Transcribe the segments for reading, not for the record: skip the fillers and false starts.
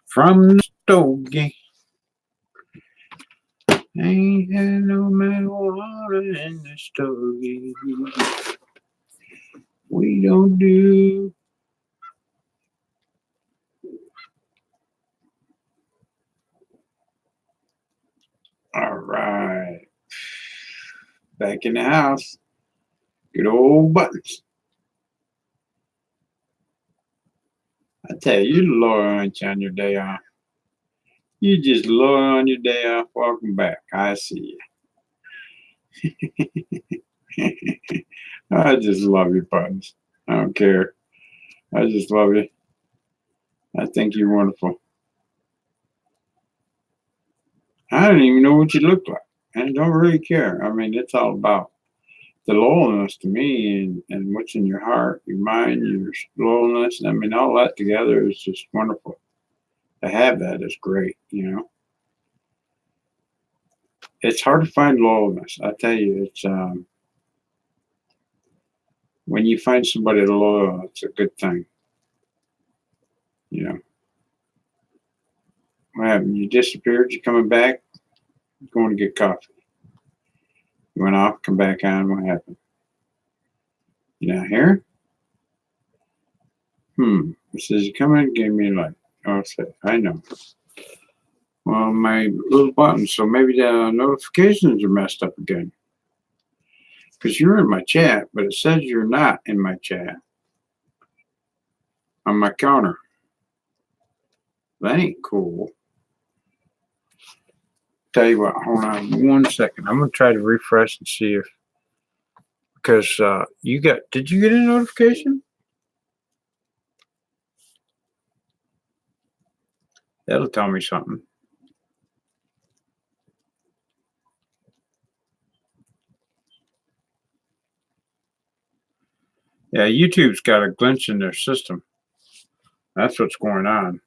from the stogie. Ain't had no marijuana in the stogie. We don't do. All right. Back in the house. Good old buttons. I tell you, you lunch on your day off. You just lower on your day off, walking back. I see you. I just love your buttons. I don't care. I just love you. I think you're wonderful. I don't even know what you look like. I don't really care. I mean, it's all about the loyalness to me and what's in your heart, your mind, your loyalness. I mean, all that together is just wonderful. To have that is great, you know. It's hard to find loyalness. I tell you, it's when you find somebody loyal, it's a good thing. You know. What happened? You disappeared, you coming back, going to get coffee. You went off, come back on, what happened? You not here? It says you come in, gave me a light. Oh, I know. Well, my little button, so maybe the notifications are messed up again. Because you're in my chat, but it says you're not in my chat on my counter. That ain't cool. Tell you what, hold on 1 second. I'm gonna try to refresh and see if, because did you get a notification? That'll tell me something. Yeah, YouTube's got a glitch in their system. That's what's going on.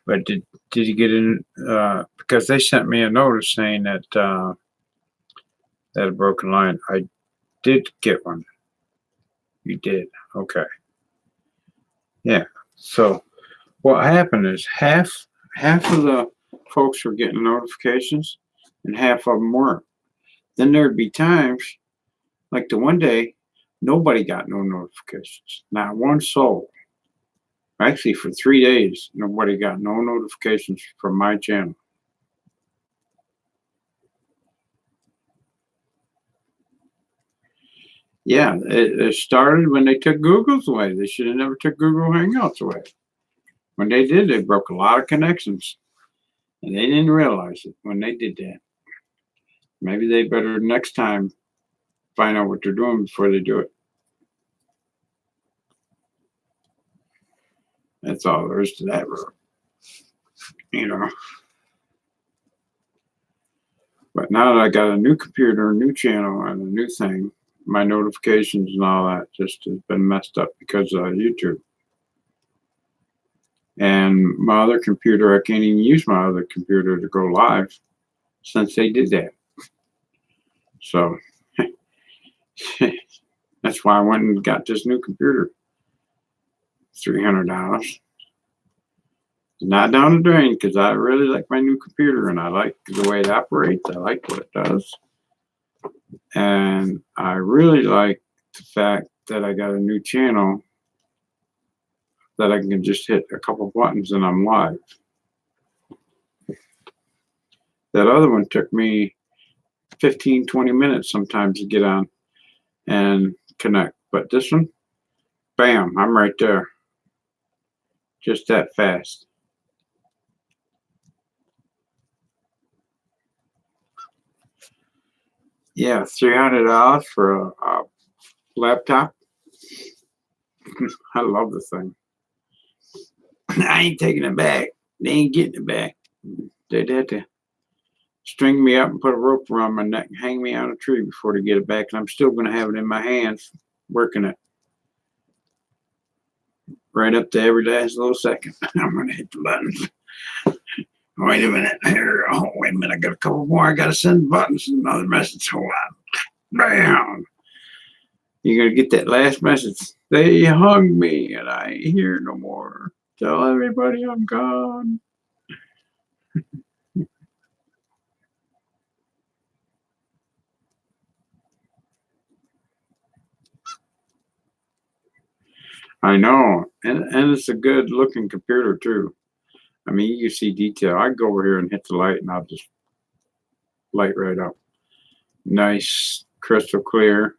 But did you get in? Because they sent me a notice saying that that a broken line. I did get one. You did. Okay. Yeah. So what happened is half of the folks were getting notifications, and half of them weren't. Then there'd be times, like the one day, nobody got no notifications. Not one soul. Actually, for 3 days, nobody got no notifications from my channel. Yeah, it started when they took Google's away. They should have never took Google Hangouts away. When they did, they broke a lot of connections. And they didn't realize it when they did that. Maybe they better next time find out what they're doing before they do it. That's all there is to that road. You know. But now that I got a new computer, a new channel, and a new thing, my notifications and all that just has been messed up because of YouTube. And my other computer, I can't even use my other computer to go live since they did that. So that's why I went and got this new computer. $300. Not down the drain, because I really like my new computer and I like the way it operates. I like what it does. And I really like the fact that I got a new channel that I can just hit a couple buttons and I'm live. That other one took me 15, 20 minutes sometimes to get on and connect. But this one, bam, I'm right there. Just that fast. Yeah, $300 for a laptop. I love the thing. I ain't taking it back. They ain't getting it back. They'd have to string me up and put a rope around my neck and hang me on a tree before they get it back. And I'm still going to have it in my hands, working it. Right up to every last little second. I'm going to hit the buttons. Wait a minute. Here. Oh, wait a minute. I got a couple more. I got to send buttons. Another message. Hold on. Bam. You're going to get that last message. They hung me and I ain't here no more. Tell everybody I'm gone. I know, and it's a good looking computer too. I mean, you can see detail. I go over here and hit the light, and I'll just light right up. Nice, crystal clear.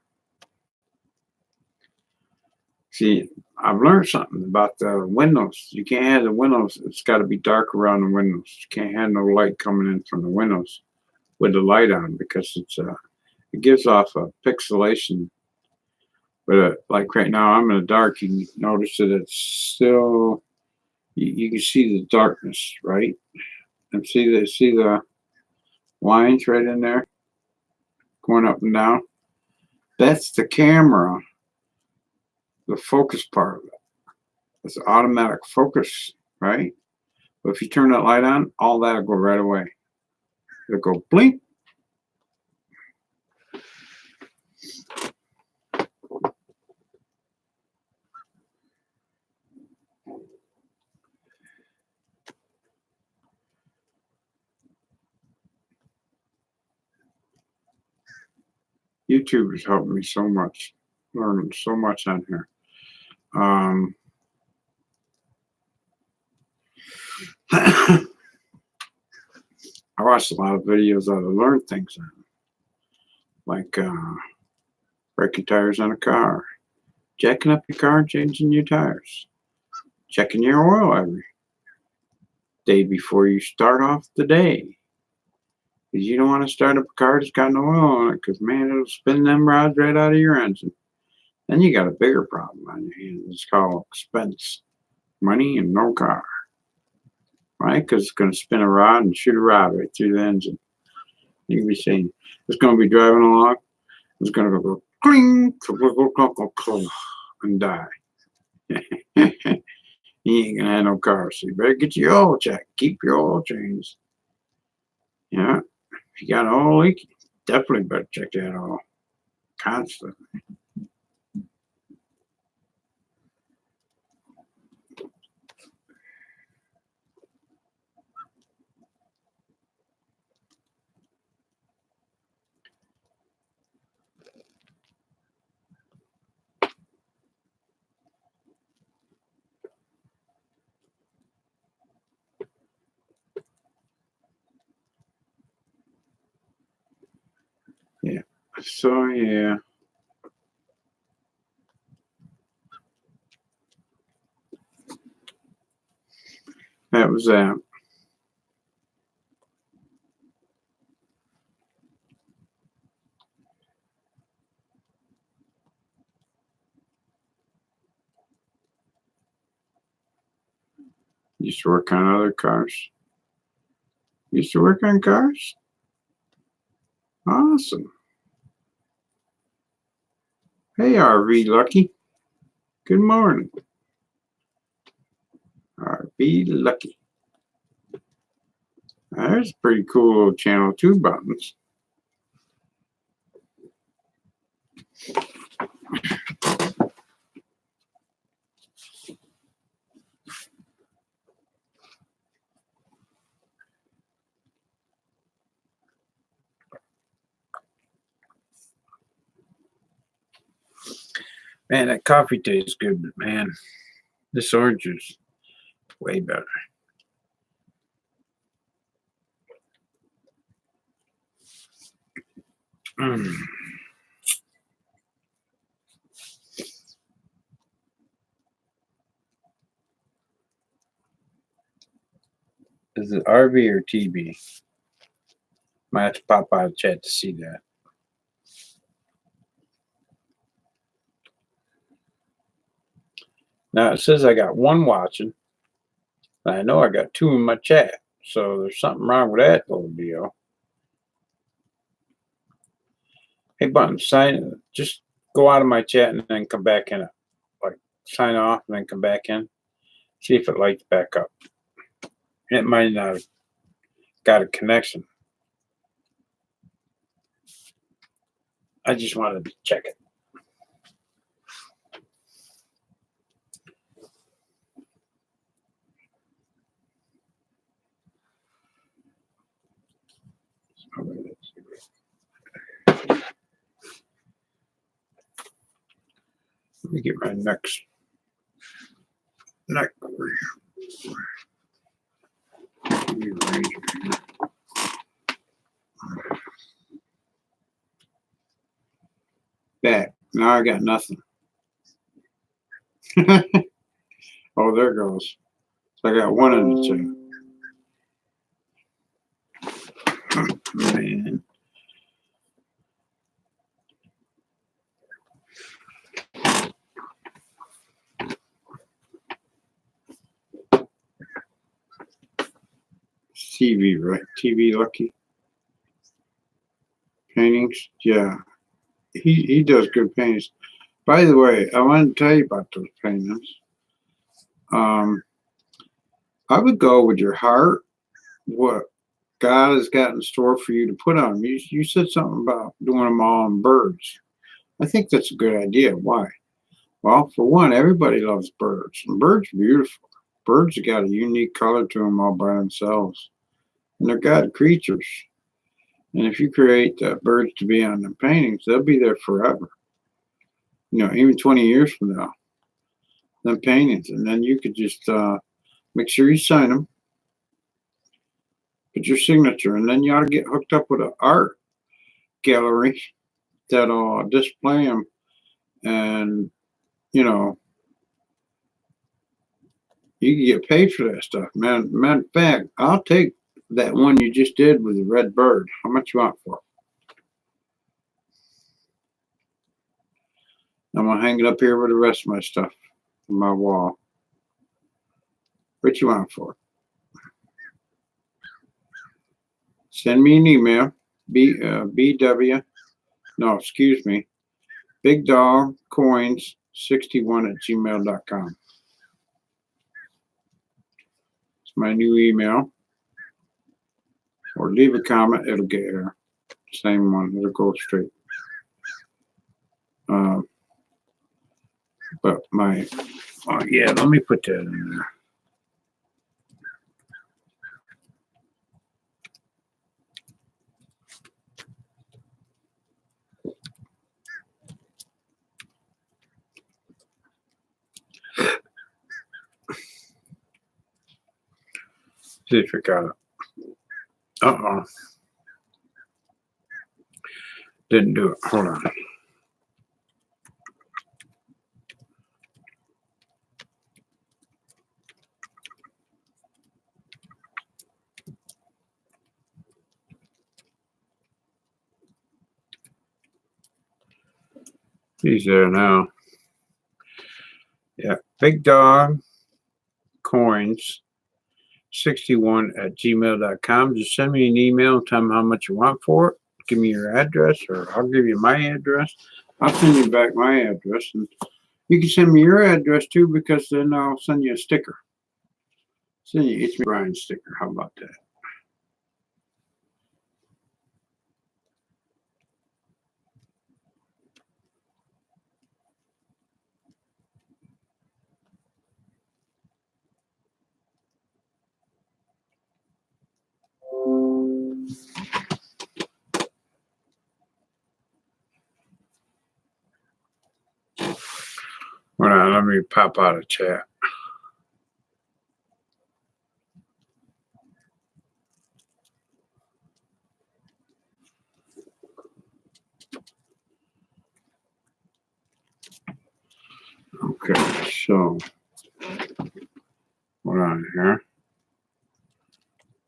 See, I've learned something about the windows. You can't have the windows. It's got to be dark around the windows. You can't have no light coming in from the windows with the light on because it gives off a pixelation. But like right now, I'm in the dark. You can notice that it's still. You can see the darkness, right? And see the lines right in there going up and down. That's the camera, the focus part of it. It's automatic focus, right? But if you turn that light on, all that'll go right away. It'll go blink. YouTube has helped me so much, learning so much on here. I watched a lot of videos how to learn things on, like breaking tires on a car, jacking up your car and changing your tires, checking your oil every day before you start off the day. Because you don't want to start up a car that's got no oil on it, because man, it'll spin them rods right out of your engine. Then you got a bigger problem on your hands. It's called expense, money, and no car. Right? Because it's going to spin a rod and shoot a rod right through the engine. You can be seeing it's going to be driving along. It's going to go cling, and die. You ain't going to have no car. So you better get your oil checked. Keep your oil changes. Yeah. If you got an oil leak, definitely better check that oil constantly. Yeah. So, yeah. That was that. Used to work on other cars. Used to work on cars? Awesome. Hey, RV Lucky. Good morning. RV Lucky. There's a pretty cool little channel 2 buttons. Man, that coffee tastes good, but man, this orange is way better. Is it RV or TB? Might have to pop out of chat to see that. Now it says I got 1 watching. And I know I got 2 in my chat. So there's something wrong with that little deal. Hey, Button, just go out of my chat and then come back in it. Like, sign off and then come back in. See if it lights back up. It might not have got a connection. I just wanted to check it. Let me get my neck over here. Back. Now I got nothing. Oh, there goes. So I got one in the chain. Man. TV, right? TV Lucky paintings. Yeah, he does good paintings. By the way, I wanted to tell you about those paintings. I would go with your heart, what God has got in store for you to put on them. You said something about doing them all on birds. I think that's a good idea. Why? Well, for one, everybody loves birds. And birds are beautiful. Birds have got a unique color to them all by themselves. And they're God creatures. And if you create birds to be on the paintings, they'll be there forever. You know, even 20 years from now, them paintings. And then you could just make sure you sign them, put your signature, and then you ought to get hooked up with an art gallery that'll display them. And, you know, you can get paid for that stuff. Man, matter of fact, I'll take that one you just did with the red bird. How much you want for it? I'm going to hang it up here with the rest of my stuff on my wall. What you want for it? Send me an email. BW. No, excuse me. BigDogCoins61@gmail.com. It's my new email. Or leave a comment. It'll get here. Same one. It'll go straight. But my, oh yeah, let me put that in there. See if I got it. Uh-oh. Didn't do it. Hold on. He's there now. Yeah. BigDogCoins61@gmail.com. Just send me an email and tell me how much you want for it. Give me your address, or I'll give you my address. I'll send you back my address, and you can send me your address too, because then I'll send you a sticker. Send you It's Me Brian sticker. How about that? Hold on, let me pop out of chat. Okay, so hold on here.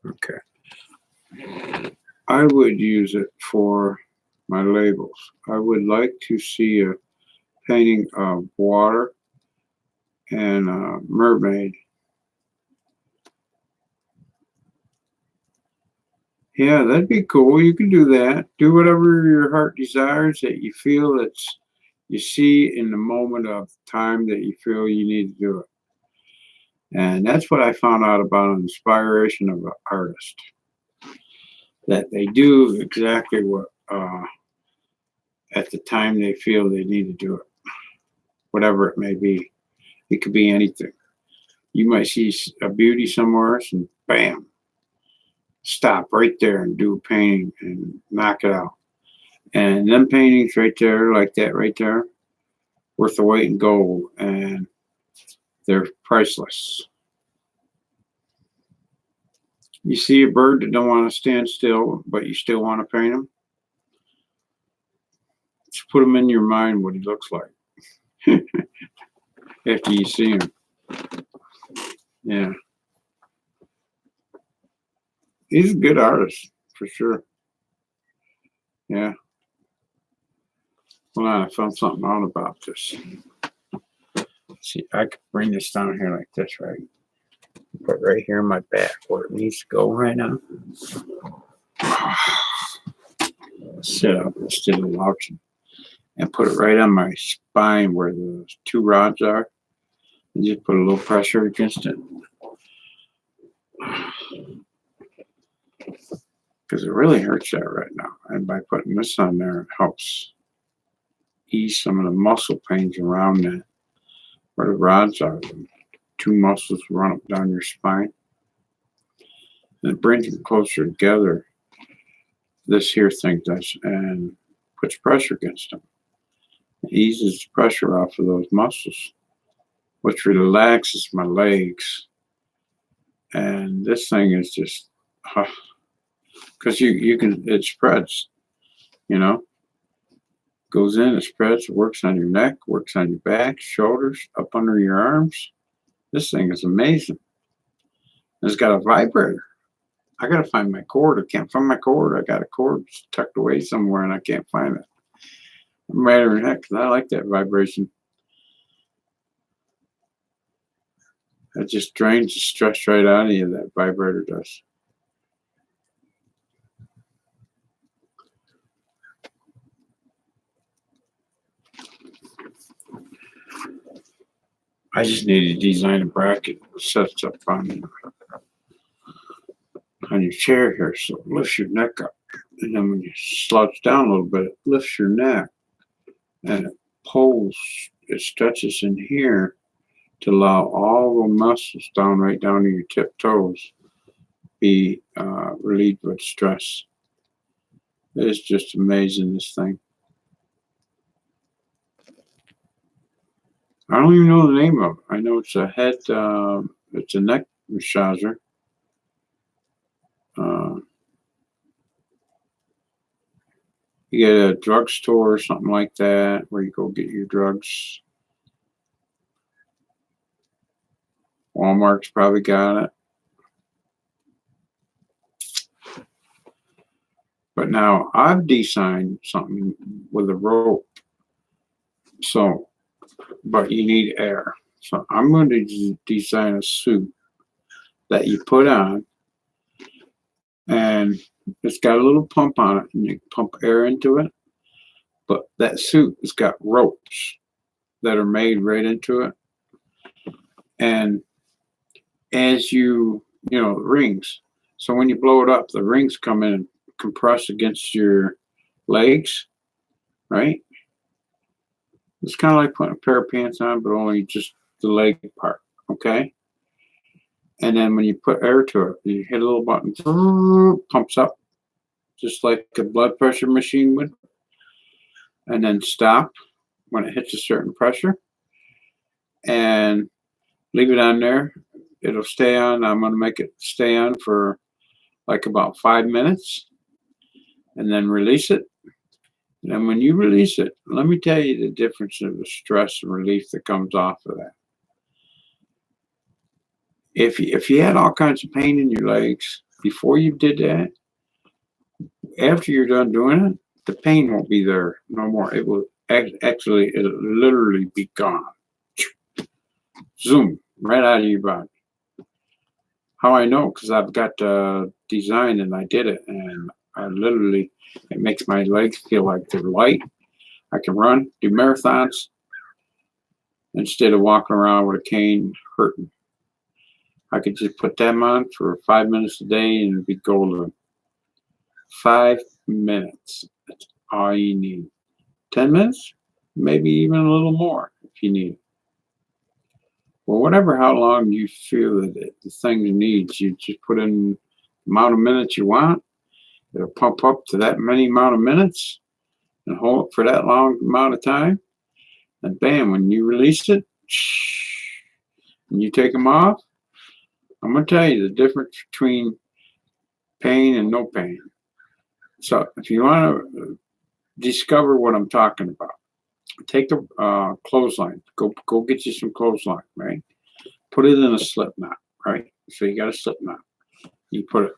Okay. I would use it for my labels. I would like to see a painting of water and a mermaid. Yeah, that'd be cool. You can do that. Do whatever your heart desires that you feel that's you see in the moment of time that you feel you need to do it. And that's what I found out about inspiration of an artist. That they do exactly what at the time they feel they need to do it. Whatever it may be. It could be anything. You might see a beauty somewhere else and bam, stop right there and do a painting and knock it out. And them paintings right there, like that right there, worth the weight in gold, and they're priceless. You see a bird that don't want to stand still, but you still want to paint him? Just put him in your mind what he looks like after you see him. Yeah. He's a good artist, for sure. Yeah. Hold on, I found something out about this. See, I could bring this down here like this, right? Put right here in my back where it needs to go right now. Sit up instead of slouching. And put it right on my spine where the two rods are. And just put a little pressure against it. Because it really hurts that right now. And by putting this on there, it helps ease some of the muscle pains around that, where the rods are. The two muscles run up down your spine. And it brings them closer together. This here thing does, and puts pressure against them. It eases the pressure off of those muscles, which relaxes my legs. And this thing is just, because you can, it spreads, you know, goes in, it spreads, it works on your neck, works on your back, shoulders, up under your arms. This thing is amazing. And it's got a vibrator. I gotta find my cord. I can't find my cord. I got a cord tucked away somewhere and I can't find it. I'm mad at heck because I like that vibration. It just drains the stress right out of you, that vibrator does. I just need to design a bracket that sets up on your chair here, so it lifts your neck up. And then when you slouch down a little bit, it lifts your neck. And it pulls, it stretches in here to allow all the muscles down right down to your tip toes be relieved with stress. It's just amazing, this thing. I don't even know the name of it. I know it's a head, it's a neck massager. You get a drugstore or something like that where you go get your drugs. Walmart's probably got it. But now I've designed something with a rope. So, but you need air. So I'm going to design a suit that you put on, and it's got a little pump on it, and you pump air into it. But that suit has got ropes that are made right into it. And as you know, rings. So when you blow it up, the rings come in and compress against your legs, right? It's kind of like putting a pair of pants on, but only just the leg part, okay? And then when you put air to it, you hit a little button, pumps up, just like a blood pressure machine would. And then stop when it hits a certain pressure. And leave it on there. It'll stay on. I'm going to make it stay on for like about 5 minutes. And then release it. And then when you release it, let me tell you the difference of the stress and relief that comes off of that. If you had all kinds of pain in your legs before you did that, after you're done doing it, the pain won't be there no more. It will actually, it'll literally be gone. Zoom, right out of your body. How I know? Because I've got design and I did it, and I literally, it makes my legs feel like they're light. I can run, do marathons, instead of walking around with a cane hurting. I could just put them on for 5 minutes a day and it'd be golden. 5 minutes. That's all you need. 10 minutes? Maybe even a little more if you need it. Well, whatever how long you feel that the thing needs, you just put in amount of minutes you want. It'll pump up to that many amount of minutes and hold it for that long amount of time. And bam, when you release it, and you take them off, I'm going to tell you the difference between pain and no pain. So if you want to discover what I'm talking about, take a clothesline. Go get you some clothesline, right? Put it in a slip knot, right? So you got a slip knot. You put it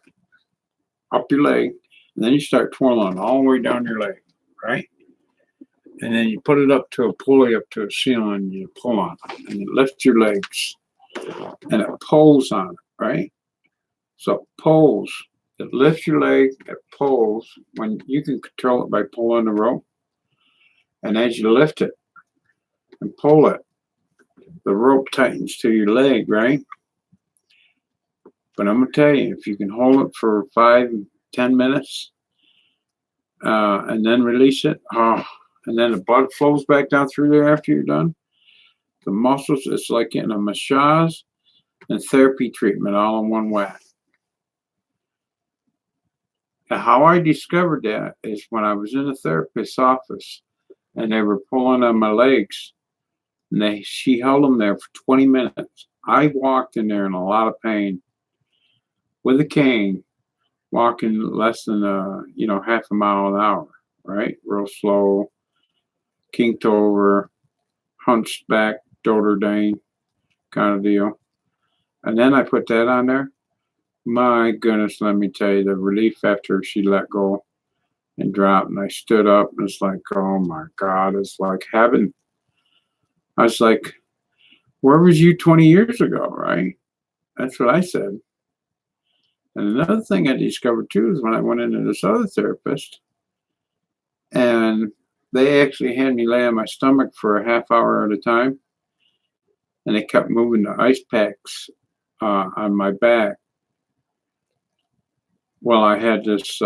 up your leg, and then you start twirling all the way down your leg, right? And then you put it up to a pulley up to a ceiling, and you pull on it, and you lift your legs, and it pulls on it, right? So it pulls. It lifts your leg, it pulls. When you can control it by pulling the rope, and as you lift it and pull it, the rope tightens to your leg, right? But I'm gonna tell you, if you can hold it for 5-10 minutes, and then release it, and then the blood flows back down through there after you're done. The muscles, it's like getting a massage and therapy treatment all in one whack. Now, how I discovered that is when I was in a therapist's office and they were pulling on my legs, and she held them there for 20 minutes. I walked in there in a lot of pain with a cane, walking less than half a mile an hour, right? Real slow, kinked over, hunched back, Notre Dame kind of deal. And then I put that on there. My goodness, let me tell you, the relief after she let go and dropped, and I stood up, and it's like, oh my God, it's like heaven. I was like, where was you 20 years ago, right? That's what I said. And another thing I discovered too is when I went into this other therapist, and they actually had me lay on my stomach for a half hour at a time, and they kept moving the ice packs on my back. Well, I had this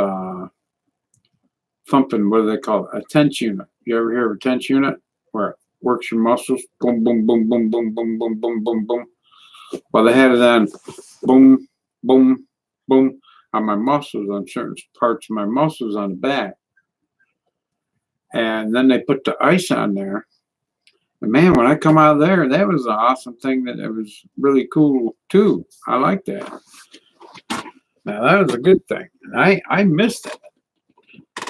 thumping, what do they call it? A tense unit. You ever hear of a tense unit? Where it works your muscles, boom, boom, boom, boom, boom, boom, boom, boom, boom, boom. Well, they had it on boom, boom, boom on my muscles, on certain parts of my muscles on the back. And then they put the ice on there. And man, when I come out of there, that was an awesome thing. That it was really cool too. I like that. Now that was a good thing. And I missed it.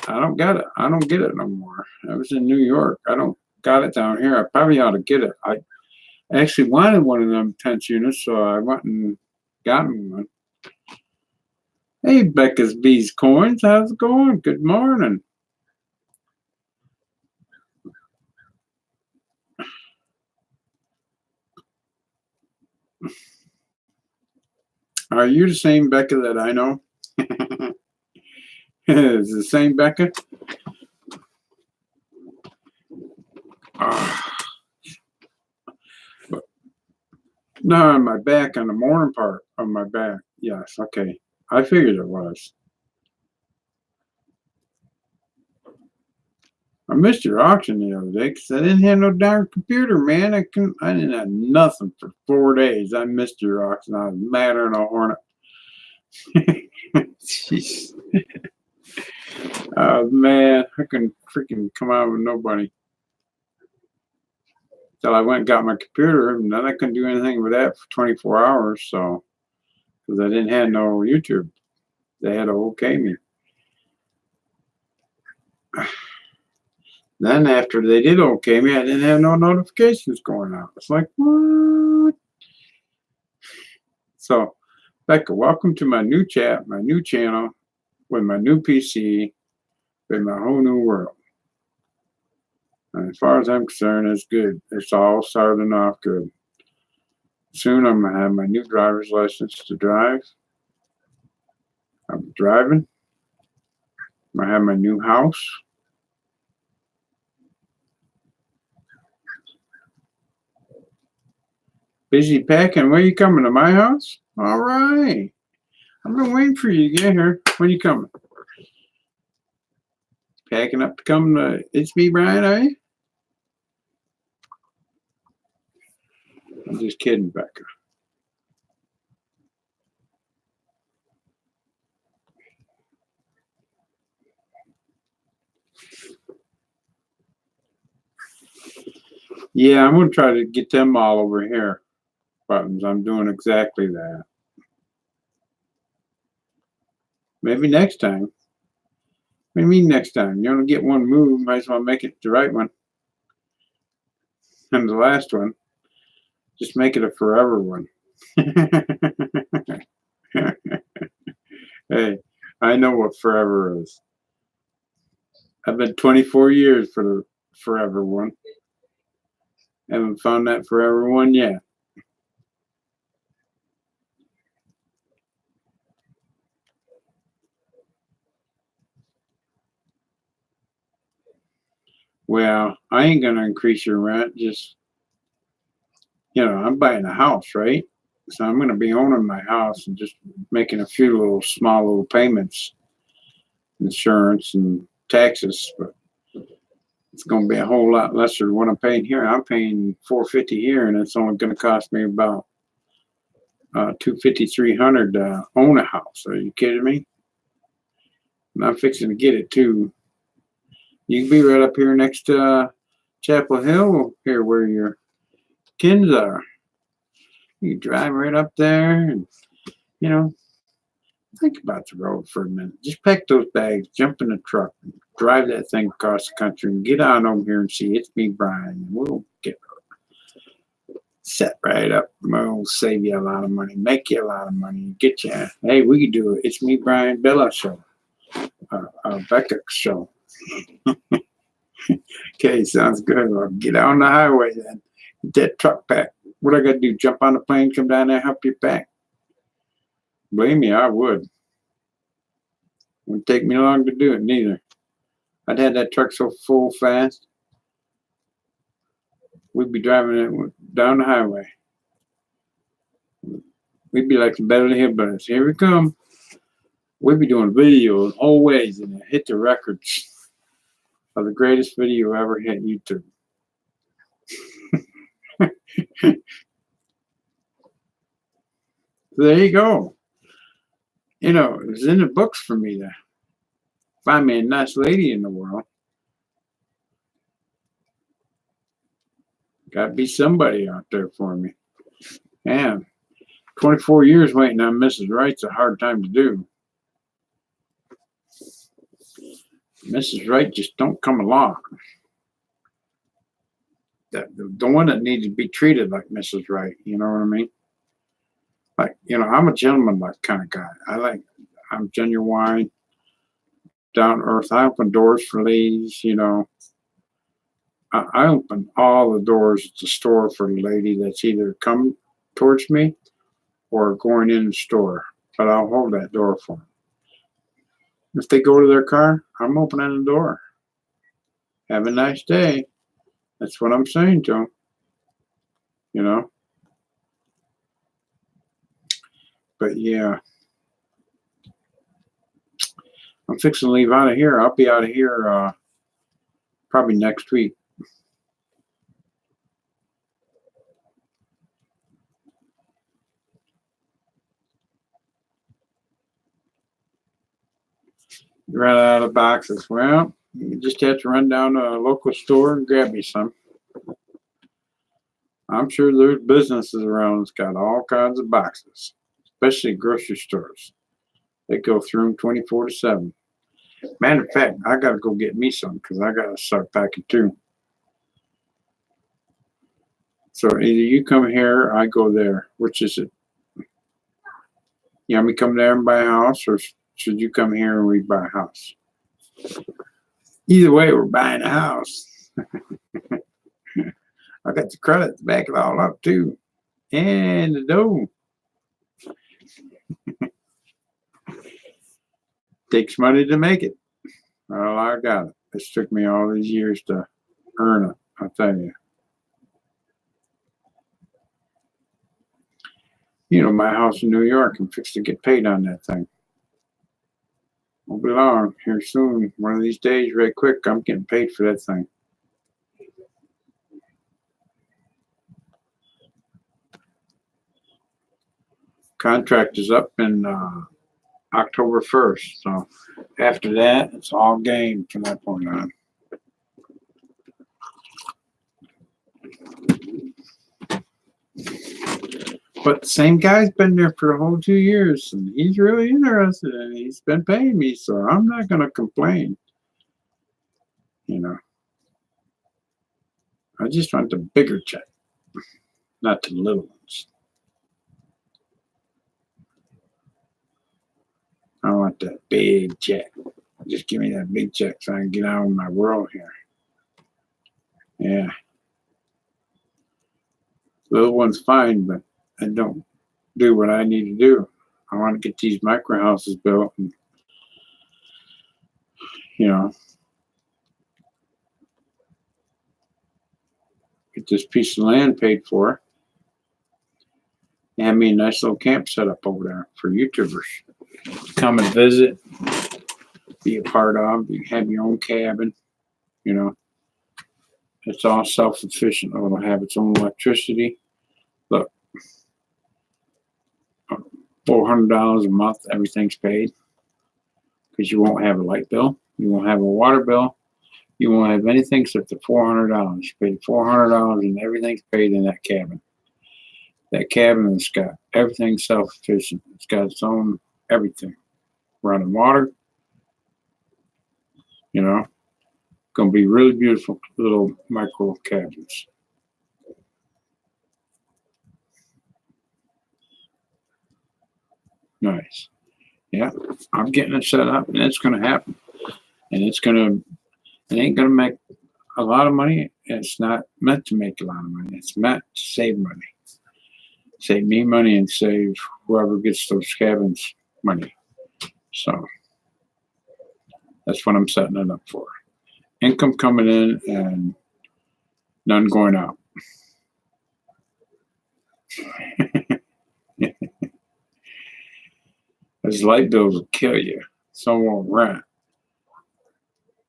I don't got it. I don't get it no more. I was in New York. I don't got it down here. I probably ought to get it. I actually wanted one of them tense units, so I went and got me one. Hey, Becca's Bees Coins, how's it going? Good morning. Are you the same Becca that I know? Is it the same Becca? No, on my back, on the morning part of my back. Yes, okay. I figured it was. I missed your auction the other day because I didn't have no darn computer, man. I didn't have nothing for 4 days. I missed your auction. I was madder than a hornet. Jeez. Oh man, I couldn't freaking come out with nobody. Till I went and got my computer, and then I couldn't do anything with that for 24 hours. So, because I didn't have no YouTube, they had to okay me. Then after they did okay me, I didn't have no notifications going out. It's like, what? So, Becca, welcome to my new chat, my new channel, with my new PC, with my whole new world. And as far as I'm concerned, it's good. It's all starting off good. Soon I'm going to have my new driver's license to drive. I'll be driving. I'm going to have my new house. Busy packing. When are you coming to my house? All right. I've been waiting for you to get here. When are you coming? Packing up to come to It's Me, Brian, are you? I'm just kidding, Becca. Yeah, I'm gonna try to get them all over here. Buttons. I'm doing exactly that. Maybe next time. Maybe next time. You want to get one move, might as well make it the right one. And the last one, just make it a forever one. Hey, I know what forever is. I've been 24 years for the forever one. Haven't found that forever one yet. Well, I ain't gonna increase your rent. Just, I'm buying a house, right? So I'm gonna be owning my house and just making a few small little payments, insurance and taxes, but it's gonna be a whole lot lesser than what I'm paying here. I'm paying $450 here, and it's only gonna cost me about $250, $300 to own a house. Are you kidding me? And I'm fixing to get it too. You can be right up here next to Chapel Hill, here where your kins are. You drive right up there, and think about the road for a minute. Just pack those bags, jump in the truck, and drive that thing across the country, and get on over here and see It's Me, Brian. And we'll get set right up. We'll save you a lot of money, make you a lot of money, get you. Hey, we can do it. It's Me, Brian Bella show, Becca show. Okay, sounds good. Well, get on the highway then. Get that truck packed. What I got to do? Jump on the plane, come down there, help you pack? Believe me, I would. Wouldn't take me long to do it neither. I'd have that truck so full fast, we'd be driving it down the highway. We'd be like the Beverly Hillbillies. Here we come. We'd be doing videos always and hit the records of the greatest video ever hit YouTube. There you go. It was in the books for me to find me a nice lady in the world. Got to be somebody out there for me. Man, 24 years waiting on Mrs. Right's a hard time to do. Mrs. Right just don't come along. The one that needs to be treated like Mrs. Right, you know what I mean? Like, I'm a gentleman-like kind of guy. I'm genuine, down to earth. I open doors for ladies, I open all the doors at the store for a lady that's either come towards me or going in the store, but I'll hold that door for them. If they go to their car, I'm opening the door. Have a nice day. That's what I'm saying to them, But yeah, I'm fixing to leave out of here. I'll be out of here probably next week. Run out of boxes. Well, you just have to run down to a local store and grab me some. I'm sure there's businesses around that's got all kinds of boxes, especially grocery stores. They go through them 24/7. Matter of fact, I got to go get me some because I got to start packing too. So either you come here or I go there. Which is it? You want me to come there and buy a house, or should you come here and we buy a house? Either way, we're buying a house. I got the credit to back it all up too. And the dough. Takes money to make it. Well, I got it. It's took me all these years to earn it, I'll tell you. My house in New York, I'm fixed to get paid on that thing. Won't be long, here soon. One of these days, right quick, I'm getting paid for that thing. Contract is up in October 1st. So after that, it's all game from that point on. But the same guy's been there for the whole 2 years, and he's really interested in it. He's been paying me, so I'm not going to complain. You know, I just want the bigger check, not the little ones. I want that big check. Just give me that big check so I can get out of my world here. Yeah. Little one's fine, but I don't do what I need to do. I want to get these micro houses built and, you know, get this piece of land paid for. And have me a nice little camp set up over there for YouTubers. Come and visit, be a part of, you have your own cabin, you know. It's all self-sufficient. It'll have its own electricity. Look, $400 a month, everything's paid. Because you won't have a light bill, you won't have a water bill, you won't have anything except the $400. You pay $400 and everything's paid in that cabin. That cabin has got everything self-sufficient. It's got its own everything. Running water, you know. Going to be really beautiful little micro cabins. Nice. Yeah, I'm getting it set up, and it's going to happen. And it ain't going to make a lot of money. It's not meant to make a lot of money. It's meant to save money. Save me money and save whoever gets those cabins money. So that's what I'm setting it up for. Income coming in and none going out. Those light bills will kill you. Some won't rent.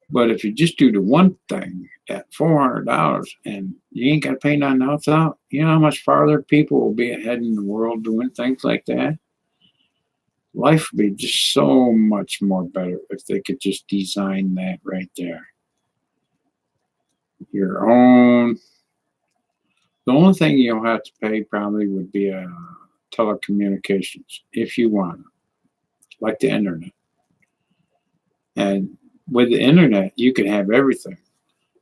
But if you just do the one thing at $400 and you ain't got to pay nothing else out, you know how much farther people will be ahead in the world doing things like that? Life would be just so much more better if they could just design that right there. Your own. The only thing you'll have to pay probably would be telecommunications if you want it, like the internet. And with the internet, you can have everything.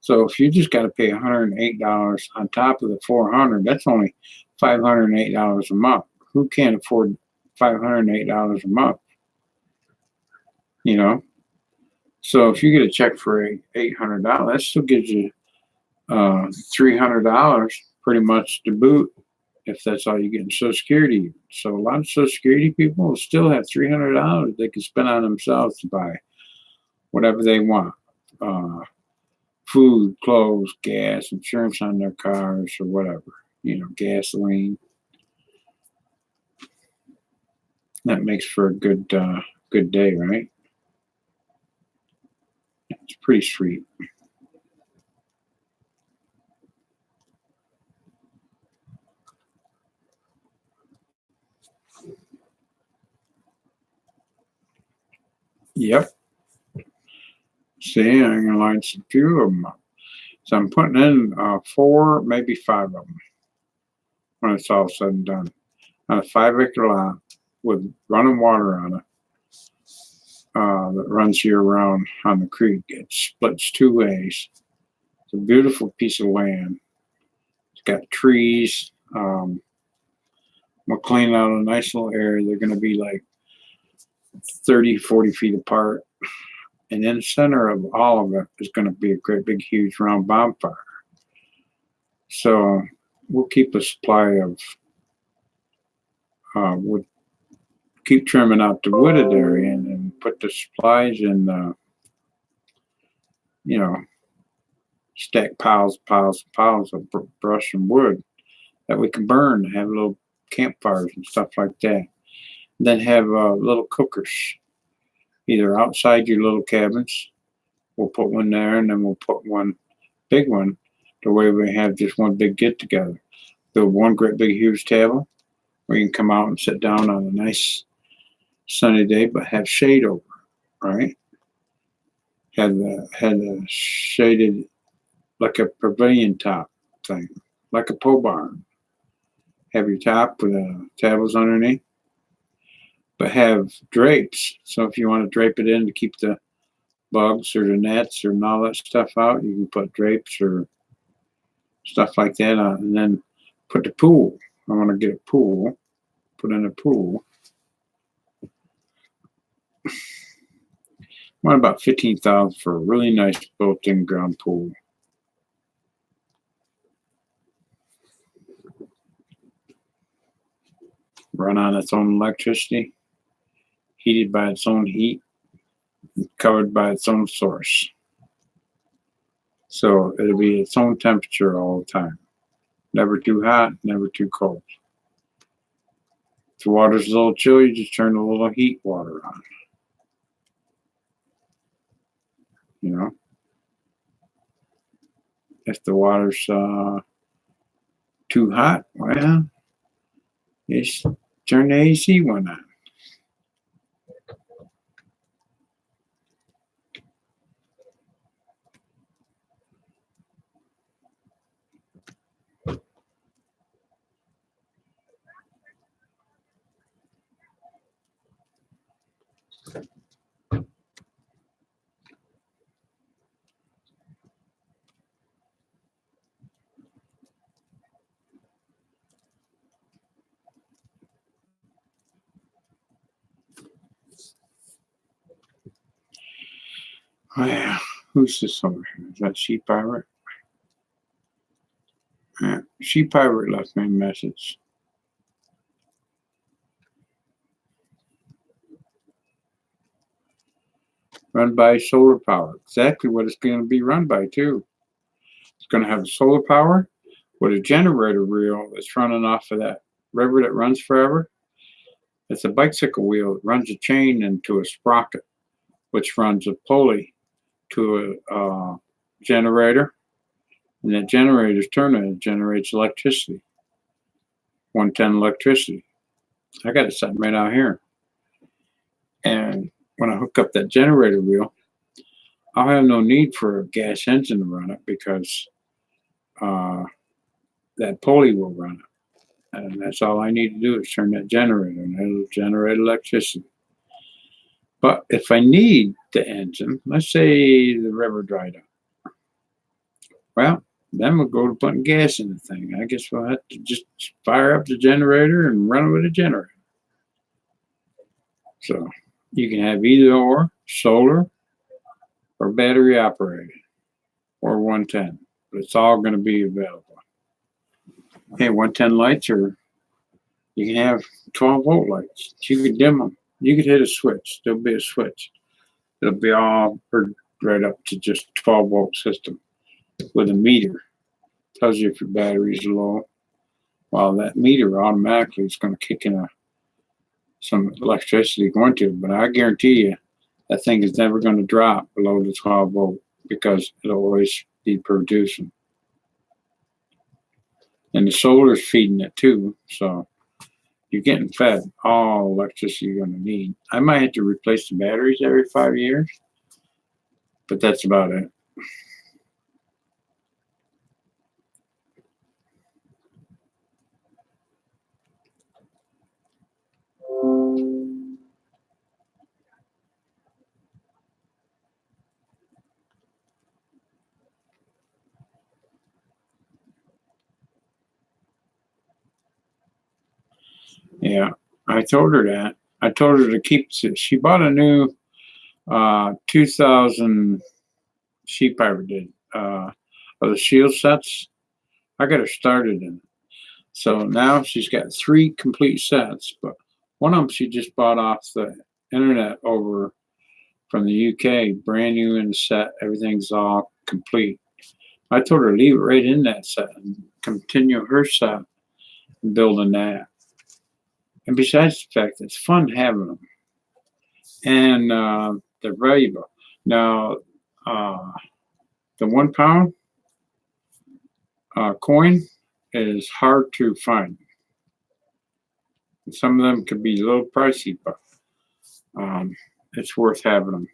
So if you just got to pay $108 on top of the $400, that's only $508 a month. Who can't afford $508 a month? You know. So if you get a check for $800, that still gives you $300 pretty much to boot, if that's all you get in Social Security. So a lot of Social Security people will still have $300 they can spend on themselves to buy whatever they want. Food, clothes, gas, insurance on their cars, or whatever. You know, gasoline. That makes for a good day, right? It's pretty sweet. Yep. See, I'm going to line some few of them up. So I'm putting in 4, maybe 5 of them when it's all said and done. On a 5-acre lot with running water on it that runs year round on the creek. It splits 2 ways. It's a beautiful piece of land. It's got trees. We'll clean out a nice little area. They're going to be like 30, 40 feet apart. And in the center of all of it is going to be a great big huge round bonfire. So we'll keep a supply of wood, keep trimming out the wooded area and put the supplies in, you know, stack piles of brush and wood that we can burn, have little campfires and stuff like that. And then have little cookers. Either outside your little cabins, we'll put one there, and then we'll put one big one, the way we have just one big get-together. Build one great big huge table where you can come out and sit down on a nice sunny day, but have shade over, right? Had a shaded, like a pavilion top thing. like a pole barn. Have your top with tables underneath, but have drapes. So if you want to drape it in to keep the bugs or the nets or all that stuff out, you can put drapes or stuff like that on, and then put the pool. I want to get a pool, put in a pool. I want about $15,000 for a really nice built-in ground pool. Run on its own electricity, heated by its own heat, covered by its own source. So it'll be its own temperature all the time. Never too hot, never too cold. If the water's a little chilly, you just turn a little heat water on. You know? If the water's too hot, well, just turn the AC one on. Well, who's this over here? Is that Sheep Pirate? Yeah, Sheep Pirate left me a message. Run by solar power. Exactly what it's going to be run by, too. It's going to have solar power with a generator reel that's running off of that river that runs forever. It's a bicycle wheel. It runs a chain into a sprocket, which runs a pulley to a generator. And that generator's turning, it generates electricity. 110 electricity. I got it sitting right out here. And when I hook up that generator wheel, I'll have no need for a gas engine to run it because that pulley will run it. And that's all I need to do is turn that generator and it'll generate electricity. But if I need the engine, let's say the river dried up. Well, then we'll go to putting gas in the thing. I guess we'll have to just fire up the generator and run it with a generator. So you can have either or, solar or battery operated or 110. But it's all going to be available. Hey, 110 lights, or you can have 12-volt lights. You could dim them. You could hit a switch. There'll be a switch. It'll be all right up to just 12-volt system with a meter. Tells you if your battery's low. Well, that meter automatically is going to kick in some electricity going to it. But I guarantee you that thing is never going to drop below the 12-volt because it'll always be producing. And the solar's feeding it too, so you're getting fed all electricity you're going to need. I might have to replace the batteries every 5 years, but that's about it. Yeah, I told her that. I told her to keep. She bought a new 2000 Sheep Pirate did of the shield sets. I got her started in it. So now she's got 3 complete sets, but one of them she just bought off the internet over from the UK, brand new in the set. Everything's all complete. I told her to leave it right in that set and continue her set and building that. And besides the fact, it's fun having them. And they're valuable. Now, the £1 coin is hard to find. Some of them could be a little pricey, but it's worth having them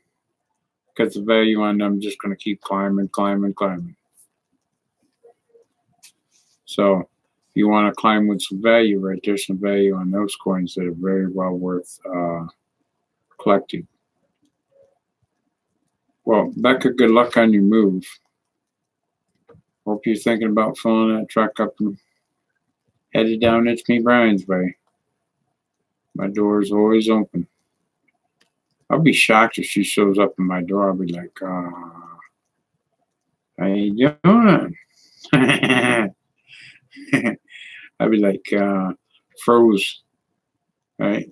because the value on them is just going to keep climbing, climbing, climbing. So if you want to climb with some value, right, there's some value on those coins that are very well worth collecting. Well, Becca, good luck on your move. Hope you're thinking about filling that truck up and headed down It's Me Brian's way. My door is always open. I'll be shocked if she shows up in my door. I'll be like, how you doing? I'd be like, froze, right?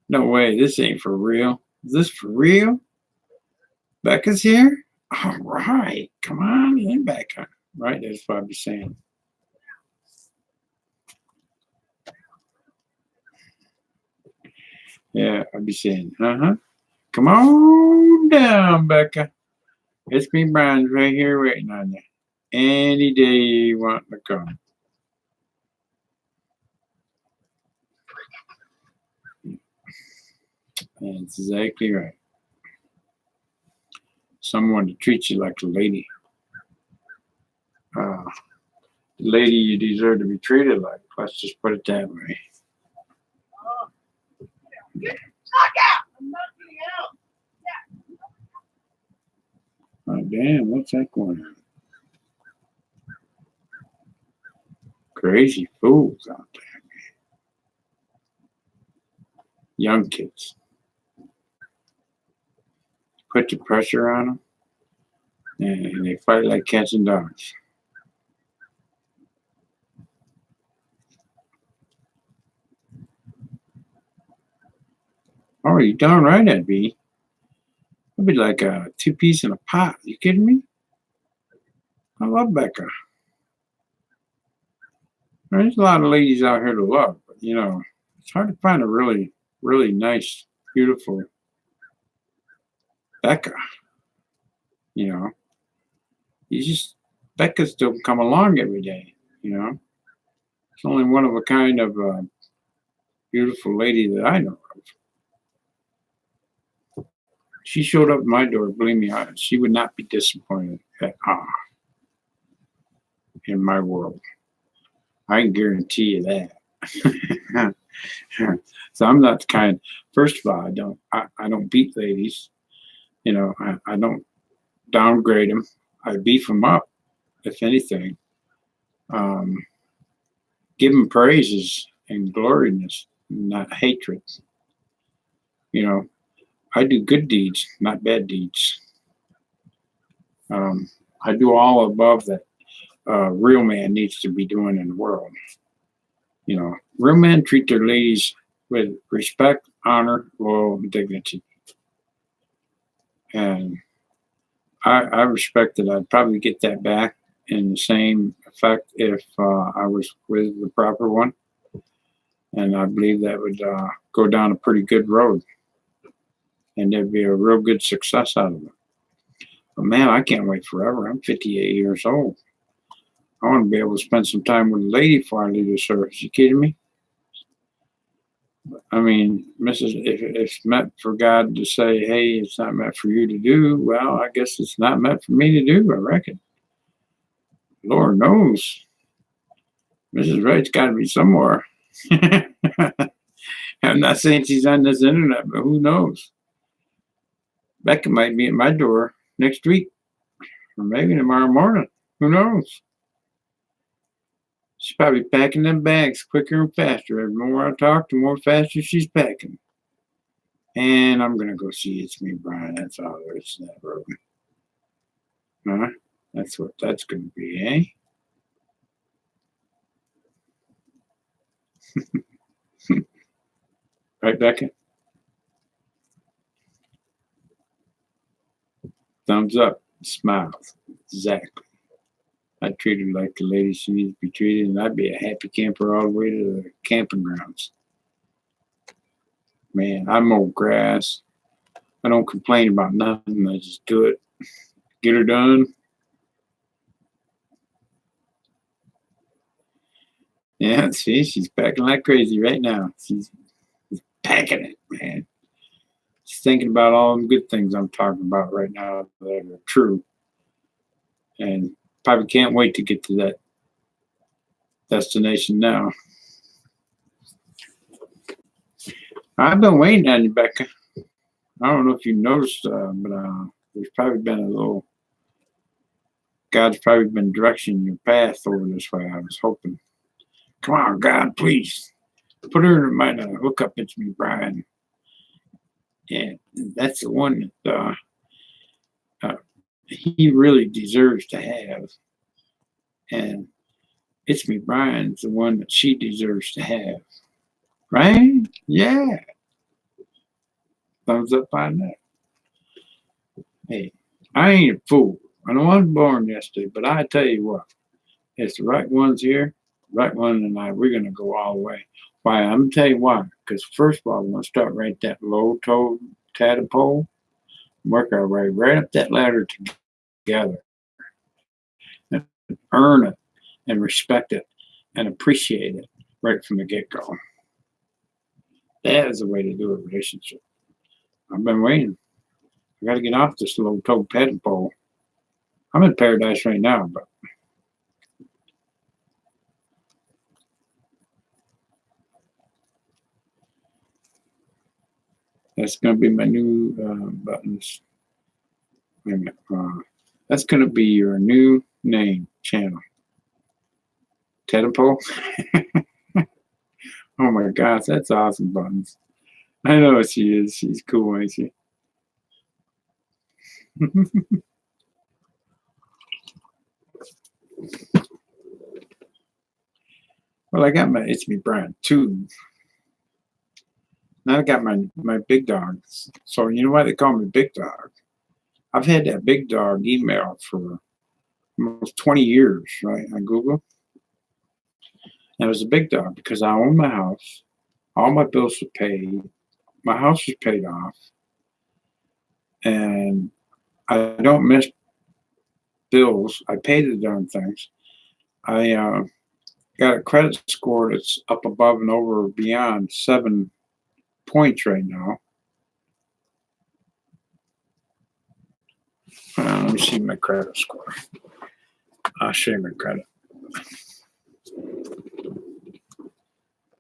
No way, this ain't for real. Is this for real? Becca's here? All right, come on in, Becca. Right, that's what I'd be saying. Yeah, I'd be saying, come on down, Becca. It's me, Brian's right here waiting on you. Any day you want to come. That's exactly right. Someone to treat you like a lady. The lady you deserve to be treated like. Let's just put it that way. Oh, damn, what's that going on? Crazy fools out there, man. Young kids. Put the pressure on them, and they fight like cats and dogs. Oh, you darn right I'd be. I'd be like a two-piece in a pot. You kidding me? I love Becca. There's a lot of ladies out here to love, but you know, it's hard to find a really, really nice, beautiful Becca. You know, Becca's don't come along every day. You know, it's only one of a kind of beautiful lady that I know of. She showed up at my door. Believe me, she would not be disappointed at all in my world. I can guarantee you that. So I'm not the kind. First of all, I don't beat ladies. You know, I don't downgrade them. I beef them up, if anything. Give them praises and gloriness, not hatred. You know, I do good deeds, not bad deeds. I do all above that real man needs to be doing in the world. You know, real men treat their ladies with respect, honor, loyal, and dignity. And I respect that. I'd probably get that back in the same effect if I was with the proper one. And I believe that would go down a pretty good road. And there'd be a real good success out of it. But man, I can't wait forever. I'm 58 years old. I want to be able to spend some time with a lady before I leave the service. You kidding me? I mean, if it's meant for God to say, hey, it's not meant for you to do, well, I guess it's not meant for me to do, I reckon. Lord knows. Mrs. Wright's got to be somewhere. I'm not saying she's on this internet, but who knows? Becca might be at my door next week, or maybe tomorrow morning. Who knows? She's probably packing them bags quicker and faster. The more I talk, the more faster she's packing. And I'm going to go see It's Me, Brian. That's all there is to that road. Huh? That's what that's going to be, eh? Right, Becca? Thumbs up. Smiles. Exactly. I treat her like the lady she needs to be treated, and I'd be a happy camper all the way to the camping grounds. Man, I mow grass. I don't complain about nothing. I just do it. Get her done. Yeah, see, she's packing like crazy right now. She's packing it, man. She's thinking about all the good things I'm talking about right now that are true. And probably can't wait to get to that destination now. I've been waiting on you, Becca. I don't know if you noticed, but there's probably been a little. God's probably been directing your path over this way. I was hoping. Come on, God, please put her in my hook up into me, Brian. Yeah, that's the one that he really deserves to have. And it's me, Brian's the one that she deserves to have. Right? Yeah. Thumbs up on that. Hey, I ain't a fool. I know I was born yesterday, but I tell you what, it's the right ones here, right one and we're going to go all the way. Why? I'm going to tell you why. Because first of all, we're going to start right that low-toed tadpole, work our way right up that ladder together, and earn it, and respect it, and appreciate it right from the get-go. That is the way to do a relationship. I've been waiting. I got to get off this low-toed tadpole. I'm in paradise right now, but that's going to be my new buttons. Wait a minute. That's going to be your new name channel. Tadpole. Oh my gosh, that's awesome, Buttons. I know she is. She's cool, ain't she? Well, I got my It's Me Brian too. Now I got my big dog. So you know why they call me Big Dog? I've had that Big Dog email for almost 20 years, right, on Google. And it was a Big Dog because I own my house. All my bills were paid. My house was paid off. And I don't miss bills. I pay the darn things. I got a credit score that's up above and over beyond 7 points right now. Let me see my credit score. I'll show you my credit.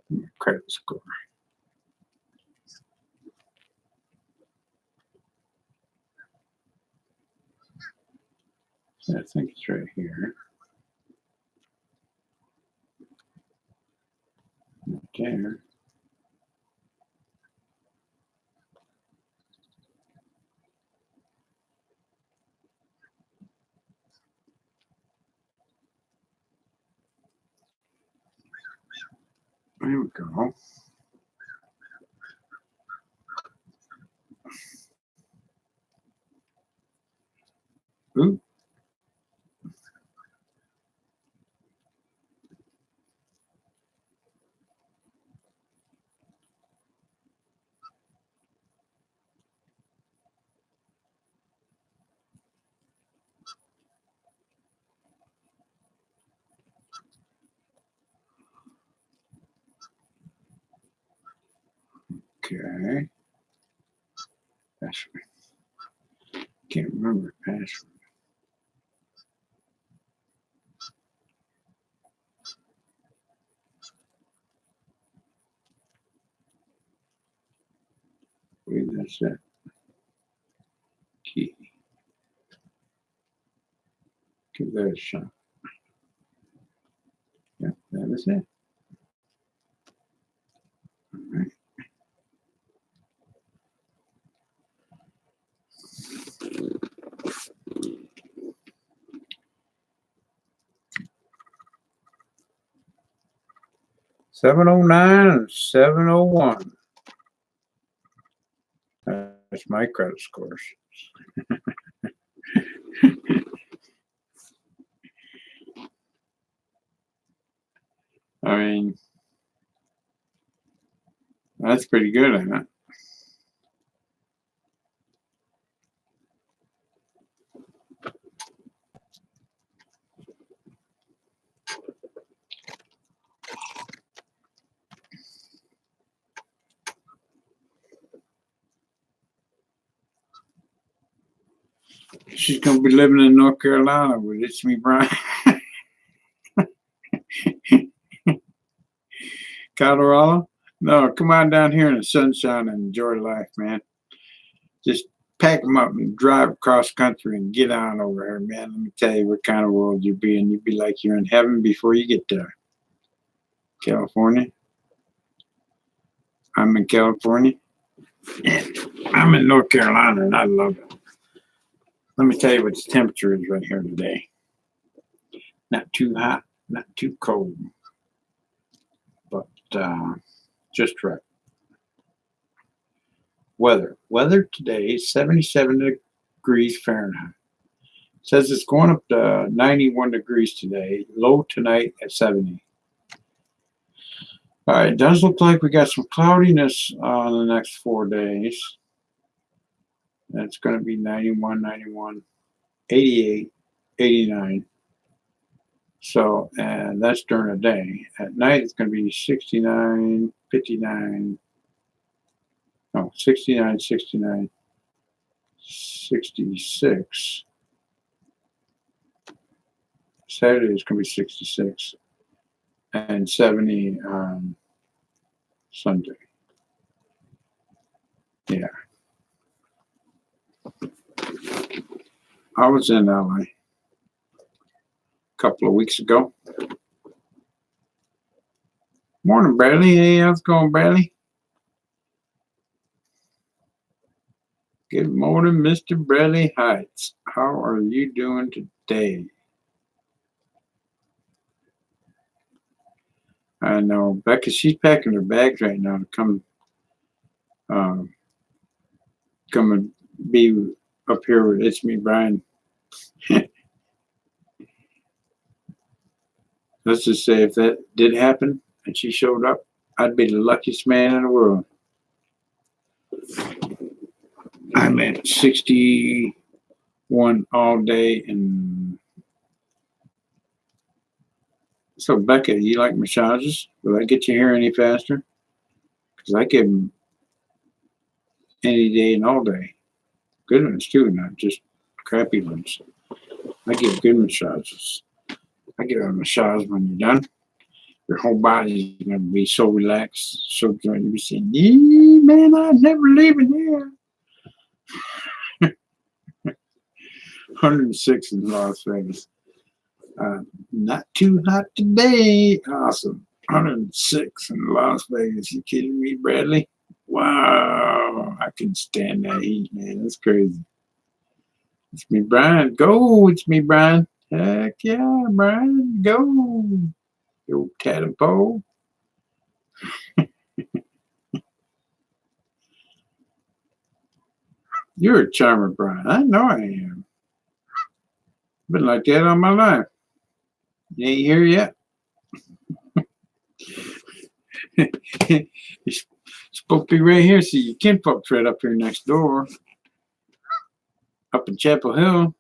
My credit score. I think it's right here. Right there. There we go. Ooh. Okay. Password. Can't remember the password. Wait, that's it. Key. Give that a shot. Yeah, that is it. All right. $709 and $701. That's my credit scores. I mean, that's pretty good, isn't it? She's gonna be living in North Carolina with It's Me Brian. Colorado? No, come on down here in the sunshine and enjoy life, man. Just pack them up and drive across country and get on over here, man. Let me tell you what kind of world you'd be in. You'd be like you're in heaven before you get there. California. I'm in California. And I'm in North Carolina, and I love it. Let me tell you what the temperature is right here today. Not too hot, not too cold, but just right. Weather today is 77 degrees Fahrenheit. It says it's going up to 91 degrees today. Low tonight at 70. All right, it does look like we got some cloudiness on the next 4 days. That's going to be 91, 91, 88, 89. So, and that's during the day. At night, it's going to be 69, 59. No, 69, 69, 66. Saturday is going to be 66. And 70 on Sunday. Yeah. I was in LA a couple of weeks ago. Morning, Bradley. Hey, how's it going, Bradley? Good morning, Mr. Bradley Heights. How are you doing today? I know Becca, she's packing her bags right now to come and be up here with It's Me, Brian. Let's just say if that did happen and she showed up, I'd be the luckiest man in the world. I'm at 61 all day. And so, Becca, you like massages? Will I get your hair any faster? Because I give them any day and all day. Good ones, too, not just crappy ones. I give good massages. I give a massage when you're done. Your whole body is going to be so relaxed, so good. You'll be saying, yeah, man, I'm never leaving here. 106 in Las Vegas. Not too hot today. Awesome. 106 in Las Vegas. You kidding me, Bradley? Wow. I can stand that heat, man. That's crazy. It's me, Brian. Go. It's me, Brian. Heck yeah, Brian. Go. You tadpole. You're a charmer, Brian. I know I am. Been like that all my life. You ain't here yet. You're supposed to be right here. See, your kinfolk's right up here next door. Up in Chapel Hill.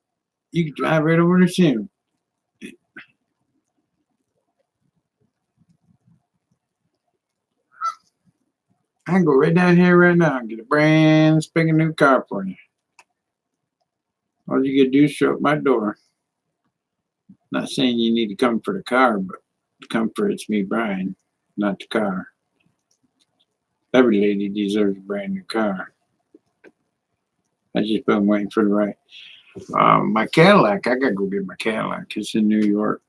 You can drive right over to see him. I can go right down here right now and get a brand spanking new car for you. All you gotta do is show up my door. Not saying you need to come for the car, but to come for It's Me, Brian, not the car. Every lady deserves a brand new car. I just been waiting for the right. My Cadillac, I gotta go get my Cadillac. It's in New York.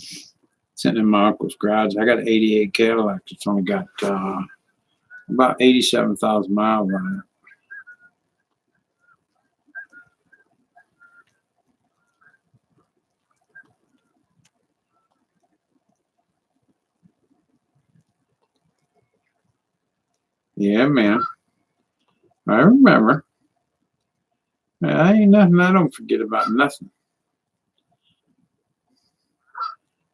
It's in my uncle's garage. I got an 88 Cadillac. It's only got about 87,000 miles on it. Yeah, man. I remember. I ain't nothing. I don't forget about nothing.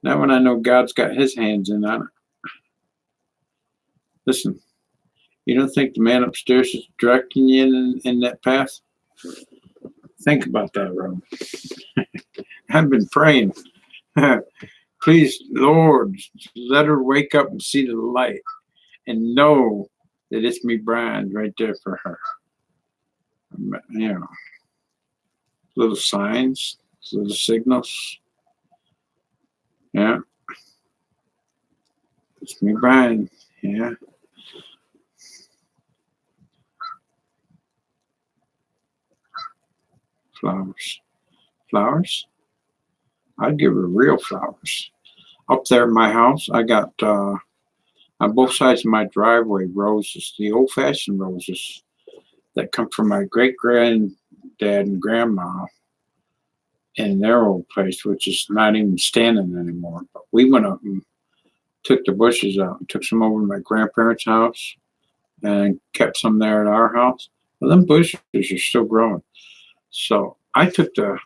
Not when I know God's got his hands in on it. Listen, you don't think the man upstairs is directing you in that path? Think about that, Rob. I've been praying. Please, Lord, let her wake up and see the light and know that It's Me, Brian, right there for her. You know, little signs, little signals. Yeah. It's me, Brian. Yeah. Flowers. Flowers? I'd give her real flowers. Up there at my house, I got on both sides of my driveway roses, the old-fashioned roses that come from my great-granddad and grandma in their old place, which is not even standing anymore. But we went up and took the bushes out and took some over to my grandparents' house and kept some there at our house. Well, them bushes are still growing. So I took the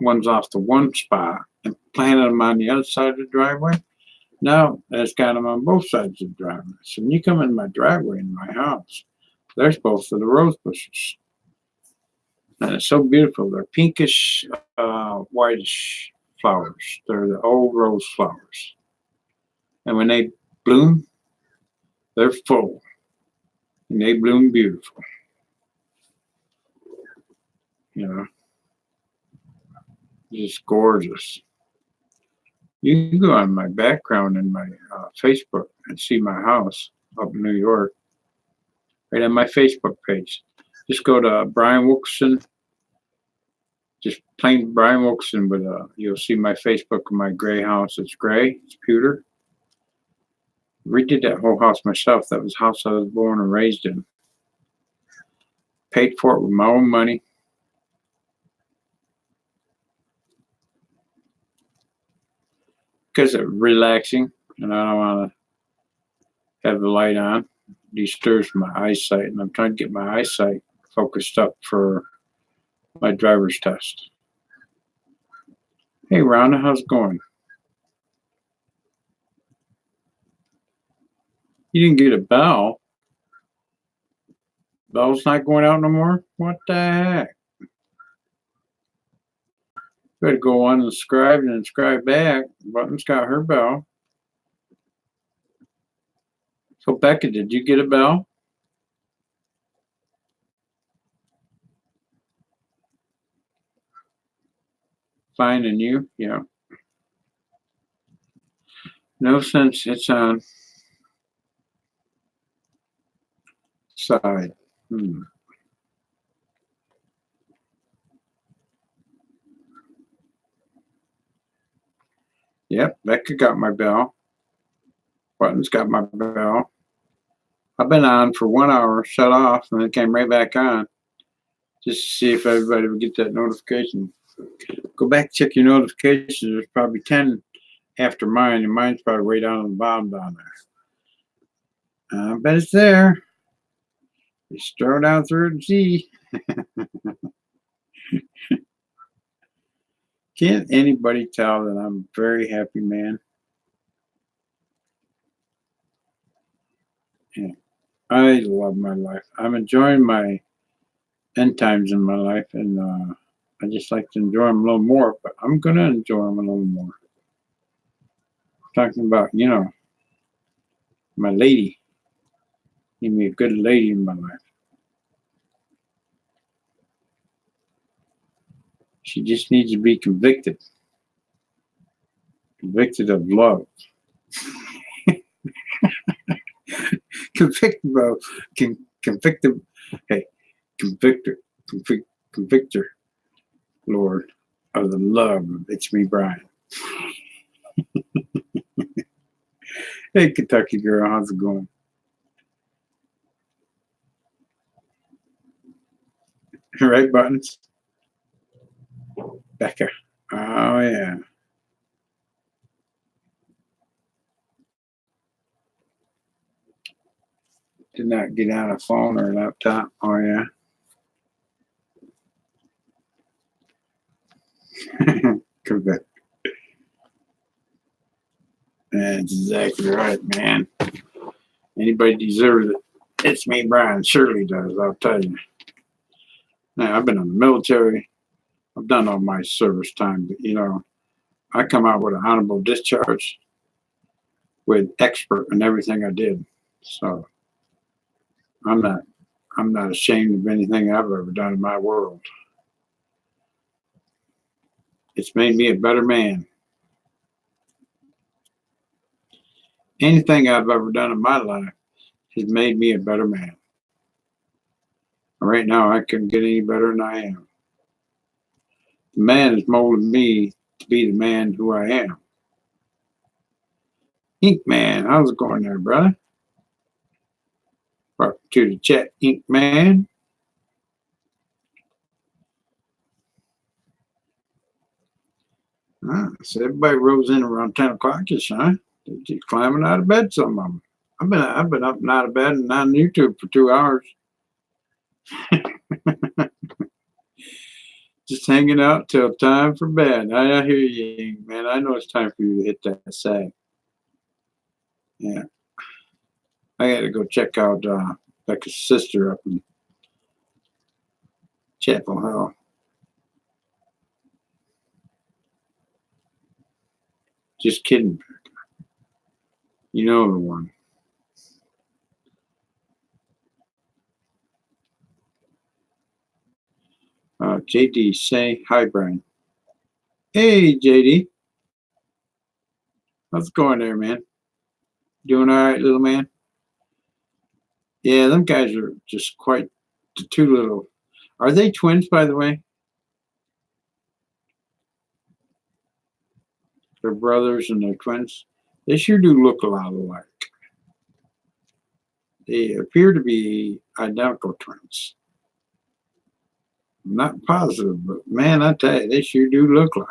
ones off the one spot and planted them on the other side of the driveway. Now it's got them on both sides of the driveway. So when you come in my driveway in my house, there's both of the rose bushes. And it's so beautiful. They're pinkish, whitish flowers. They're the old rose flowers. And when they bloom, they're full. And they bloom beautiful. You know, just gorgeous. You can go on my background in my Facebook and see my house up in New York. Right on my Facebook page. Just go to Brian Wilkerson. Just plain Brian Wilkerson, but you'll see my Facebook of my gray house. It's gray. It's pewter. Redid that whole house myself. That was the house I was born and raised in. Paid for it with my own money. Because it's relaxing, and I don't want to have the light on. It disturbs my eyesight, and I'm trying to get my eyesight focused up for my driver's test. Hey, Rhonda, how's it going? You didn't get a bell. Bell's not going out no more? What the heck? Better go unsubscribe and subscribe back. Button's got her bell. So, Becca, did you get a bell? Fine, and you? Yeah. No sense. It's on. Side. Yep, Becca got my bell. Button's got my bell. I've been on for 1 hour, shut off, and then came right back on just to see if everybody would get that notification. Go back, check your notifications. There's probably 10 after mine, and mine's probably way down on the bottom down there. I bet it's there. Just throw down through it and see. Can't anybody tell that I'm a very happy man? Yeah. I love my life. I'm enjoying my end times in my life, and I just like to enjoy them a little more, but I'm going to enjoy them a little more. Talking about, my lady. Give me a good lady in my life. She just needs to be convicted. Convicted of love. Convicted of, convicted, hey, convictor, Lord, of the love of It's Me, Brian. Hey, Kentucky girl, how's it going? Right buttons? Becca. Oh, yeah. Did not get out a phone or a laptop. Oh, yeah. Correct. That's exactly right, man. Anybody deserves it. It's Me, Brian. Surely does, I'll tell you. Now, I've been in the military. I've done all my service time, but, I come out with an honorable discharge with expert in everything I did. So I'm not ashamed of anything I've ever done in my world. It's made me a better man. anything I've ever done in my life has made me a better man. Right now, I couldn't get any better than I am. The man has molded me to be the man who I am. Ink Man, how's it going there, brother? Welcome to the chat, Ink Man. So everybody rolls in around 10 o'clock this time. They're just climbing out of bed, some of them. I've been up and out of bed and on YouTube for 2 hours. Just hanging out till time for bed. I hear you, man. I know it's time for you to hit that sag. Yeah. I got to go check out Becca's sister up in Chapel Hill. Just kidding, Becca. You know the one. JD, say hi, Brian. Hey, JD. How's it going there, man? Doing all right, little man? Yeah, them guys are just quite too little. Are they twins, by the way? They're brothers and they're twins. They sure do look a lot alike. They appear to be identical twins. I'm not positive, but man, I tell you, they sure do look like.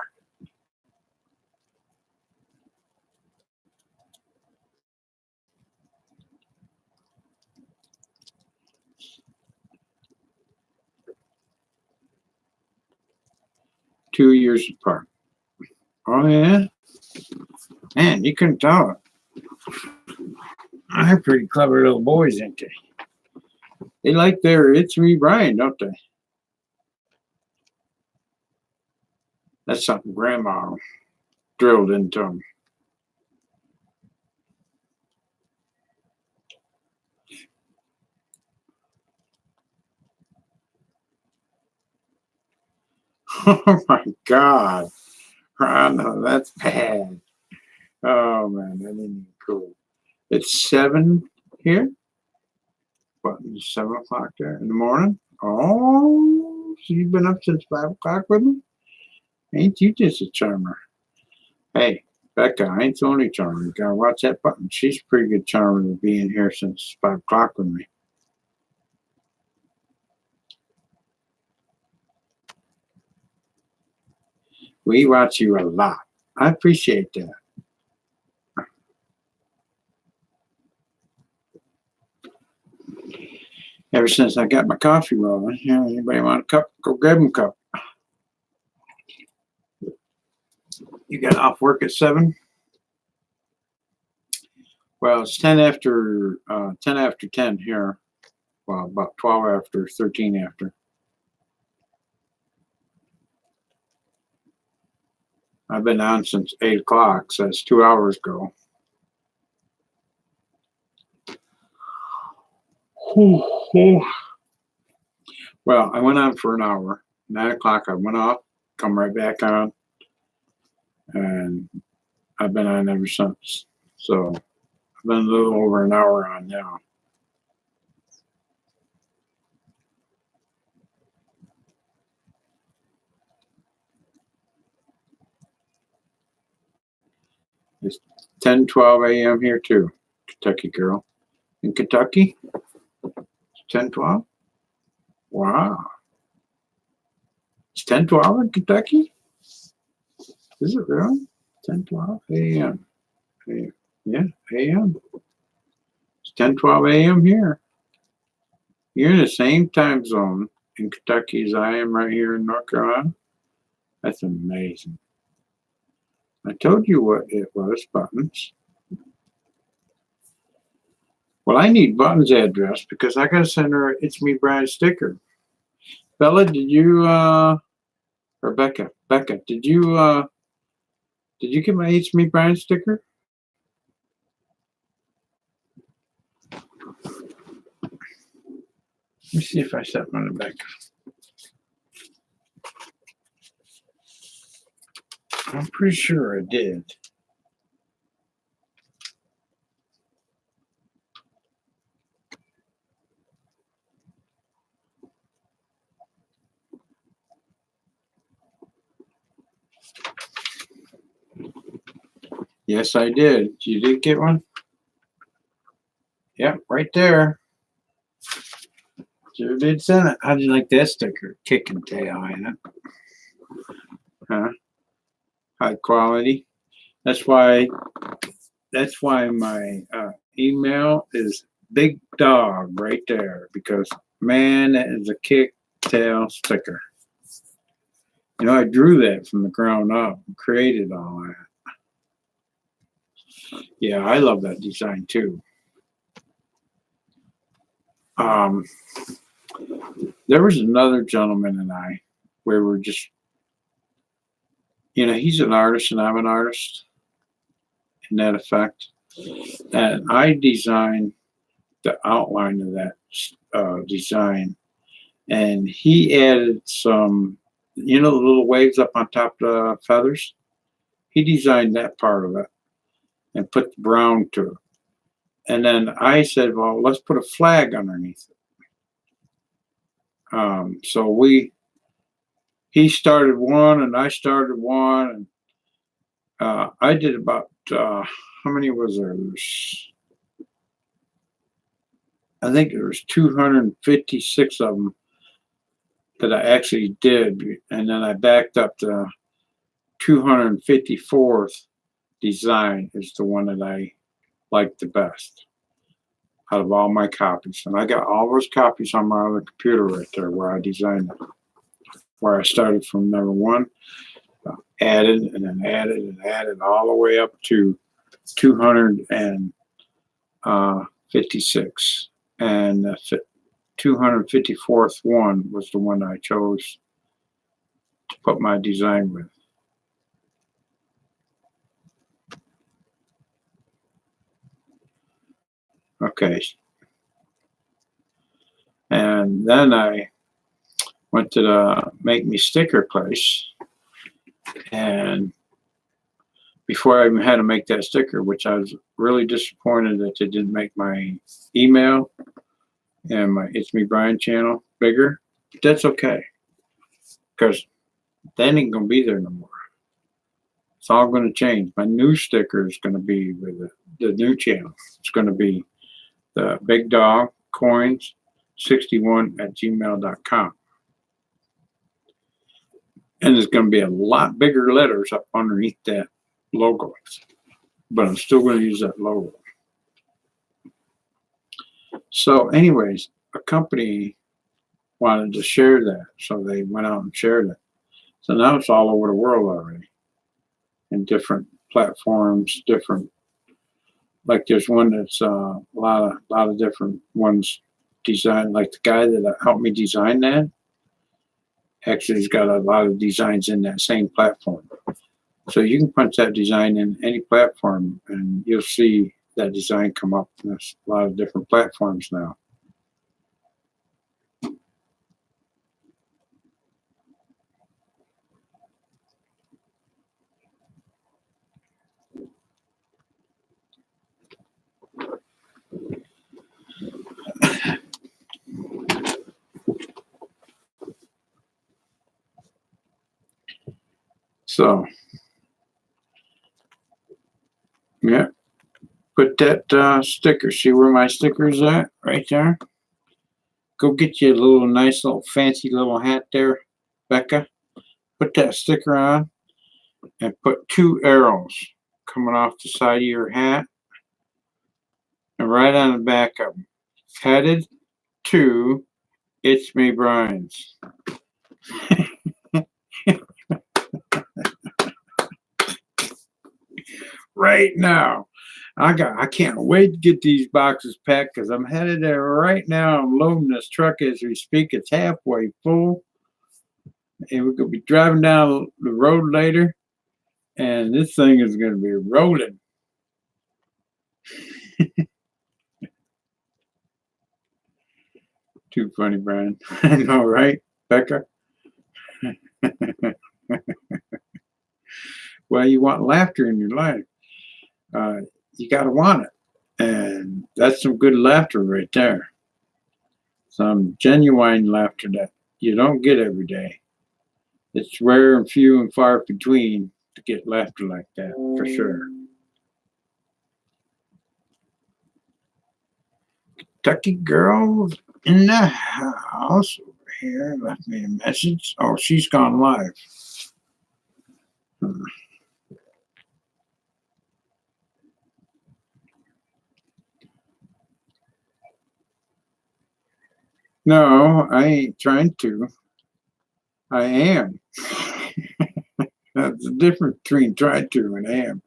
2 years apart. Oh, yeah? Man, you couldn't tell it. They're pretty clever little boys, ain't they? They like their It's Me Brian, don't they? That's something Grandma drilled into them. Oh, my God. Oh, no, that's bad. Oh, man, that ain't cool. It's 7 here. What, it's 7 o'clock there in the morning? Oh, so you've been up since 5 o'clock with me? Ain't you just a charmer? Hey, Becca, I ain't the only charmer. You gotta watch that button. She's a pretty good charmer to be in here since 5 o'clock with me. We watch you a lot. I appreciate that. Ever since I got my coffee rolling, you know, anybody want a cup? Go grab them a cup. You got off work at 7? Well, it's 10 after 10 here. Well, about 12 after, 13 after. I've been on since 8 o'clock, so that's 2 hours ago. Well, I went on for an hour. 9 o'clock, I went off, come right back on, and I've been on ever since. So I've been a little over an hour on now. It's 10:12 a.m. here too, Kentucky girl. In Kentucky, it's 10:12. Wow, it's 10:12 in Kentucky. Is it really? 10:12 a.m. Yeah, a.m. It's 10:12 a.m. here. You're in the same time zone in Kentucky as I am right here in North Carolina. That's amazing. I told you what it was, Buttons. Well, I need Buttons' address because I gotta send her It's Me Brian sticker. Bella, did you or Becca, did you get my It's Me Brian sticker? Let me see if I sent one to Becca. I'm pretty sure I did. Yes, I did. You did get one? Yep, right there. Sure did send it. How'd you like that sticker? Kicking tail, ain't it? Huh? High quality. That's why my email is big dog right there, because man, that is a kick tail sticker. You know, I drew that from the ground up, created all that. Yeah, I love that design too. There was another gentleman and I where we're just, he's an artist and I'm an artist in that effect. And I designed the outline of that design. And he added some, the little waves up on top of the feathers. He designed that part of it and put the brown to it. And then I said, well, let's put a flag underneath it. So he started one and I started one, and I did about, how many was there? I think there was 256 of them that I actually did, and then I backed up the 254th design is the one that I liked the best out of all my copies. And I got all those copies on my other computer right there where I designed it, where I started from number one, added and then added and added all the way up to 256. And the 254th one was the one I chose to put my design with. Okay. And then I went to the Make Me Sticker place. And before I even had to make that sticker, which I was really disappointed that they didn't make my email and my It's Me Brian channel bigger. But that's okay, because that ain't going to be there no more. It's all going to change. My new sticker is going to be with the new channel. It's going to be the Big Dog Coins 61@gmail.com. And there's going to be a lot bigger letters up underneath that logo. But I'm still going to use that logo. So anyways, a company wanted to share that. So they went out and shared it. So now it's all over the world already. In different platforms, like there's one that's a lot of different ones designed. Like the guy that helped me design that, actually he's got a lot of designs in that same platform. So you can punch that design in any platform and you'll see that design come up. There's a lot of different platforms now. So, yeah, put that sticker. See where my sticker's at? Right there. Go get you a little nice little fancy little hat there, Becca. Put that sticker on and put 2 arrows coming off the side of your hat and right on the back of them. Headed to It's Me Brian's. Right now. I can't wait to get these boxes packed because I'm headed there right now. I'm loading this truck as we speak. It's halfway full. And we're going to be driving down the road later. And this thing is going to be rolling. Too funny, Brian. I know, right, Becca? Well, you want laughter in your life. You got to want it. And that's some good laughter right there. Some genuine laughter that you don't get every day. It's rare and few and far between to get laughter like that, for sure. Tucky girl in the house over here left me a message. Oh, she's gone live. No, I ain't trying to. I am. That's the difference between trying to and am.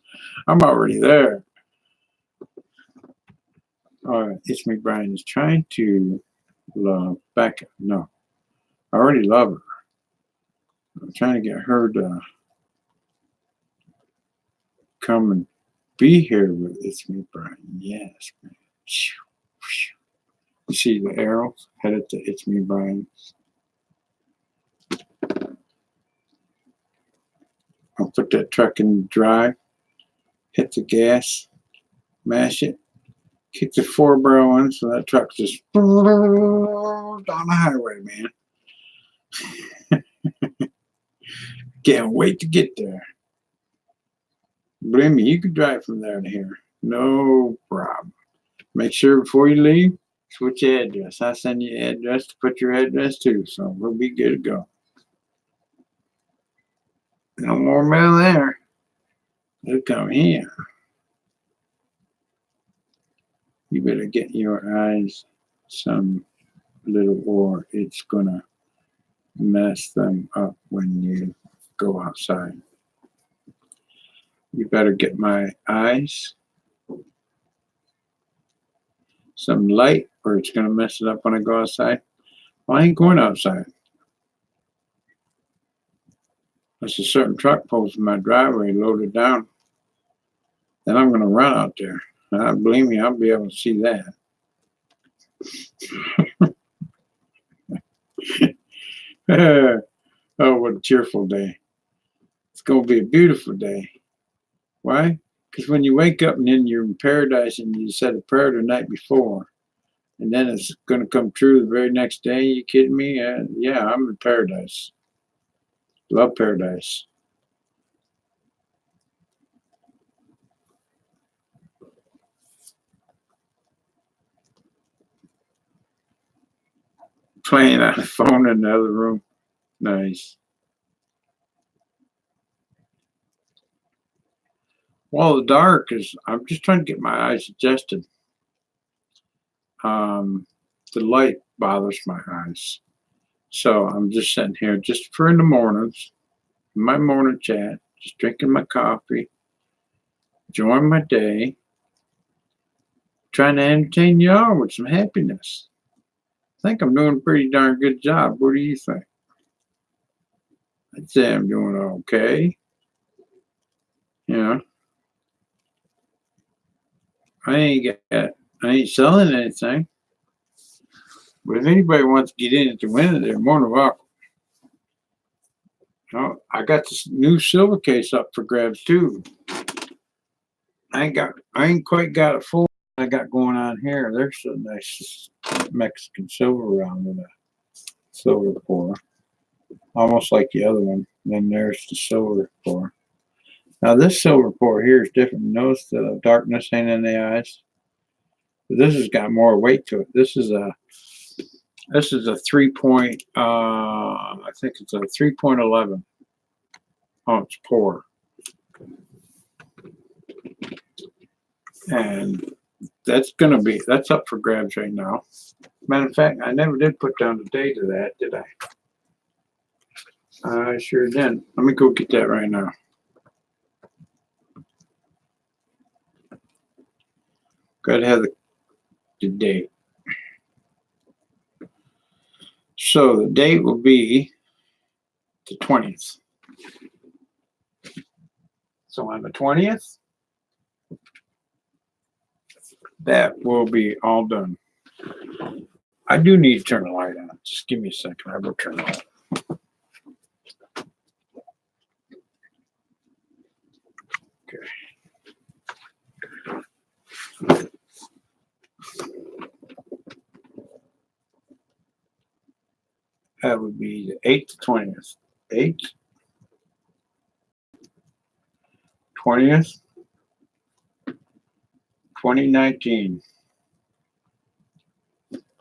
I'm already there. It's me, Brian, is trying to love back. No, I already love her. I'm trying to get her to come and be here with It's Me, Brian. Yes, man. You see the arrows headed to It's Me, Brian. I'll put that truck in drive, hit the gas, mash it, kick the 4-barrel in so that truck's just down the highway, man. Can't wait to get there. Believe me, you can drive from there to here. No problem. Make sure before you leave, switch your address. I'll send you an address to put your address too, so we'll be good to go. No more mail there. They'll come here. You better get your eyes some little or it's gonna mess them up when you go outside. You better get my eyes some light or it's gonna mess it up when I go outside. Well, I ain't going outside. There's a certain truck pulls in my driveway loaded down. Then I'm gonna run out there. Believe me, I'll be able to see that. Oh, what a cheerful day. It's going to be a beautiful day. Why? Because when you wake up and then you're in paradise and you said a prayer the night before, and then it's going to come true the very next day, you kidding me? Yeah, I'm in paradise. Love paradise. Playing on the phone in the other room. Nice. Well, the dark is, I'm just trying to get my eyes adjusted. The light bothers my eyes. So I'm just sitting here just for in the mornings, my morning chat, just drinking my coffee, enjoying my day, trying to entertain y'all with some happiness. I think I'm doing a pretty darn good job. What do you think? I'd say I'm doing okay. You know, I ain't selling anything. But if anybody wants to get in at the window, they're more than welcome. You know, I got this new silver case up for grabs too. I ain't quite got it full. I got going on here. There's a nice Mexican silver round with a silver pour, almost like the other one. Then there's the silver pour. Now this silver pour here is different. Notice the darkness ain't in the eyes. But this has got more weight to it. This is a 3 I think it's a 3.11 ounce pour. And that's up for grabs right now. Matter of fact, I never did put down the date of that, did I? I sure did. Let me go get that right now. Gotta have the date. So the date will be the 20th. So on the 20th, that will be all done. I do need to turn the light on. Just give me a second. I will turn it on. Okay. That would be the 8th to 20th. 8th, 20th, 2019.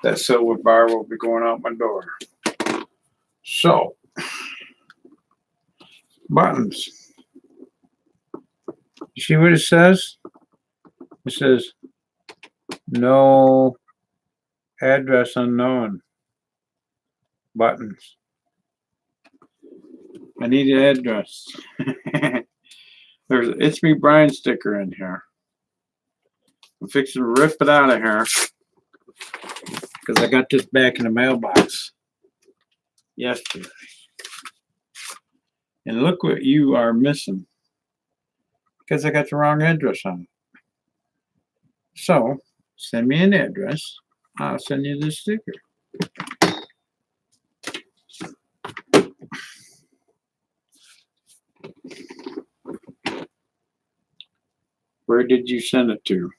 that silver bar will be going out my door. So, buttons. You see what it says? It says, no address unknown. Buttons. I need an address. There's an It's Me Brian sticker in here. I'm fixing to rip it out of here because I got this back in the mailbox yesterday. And look what you are missing because I got the wrong address on it. So send me an address. I'll send you this sticker. Where did you send it to?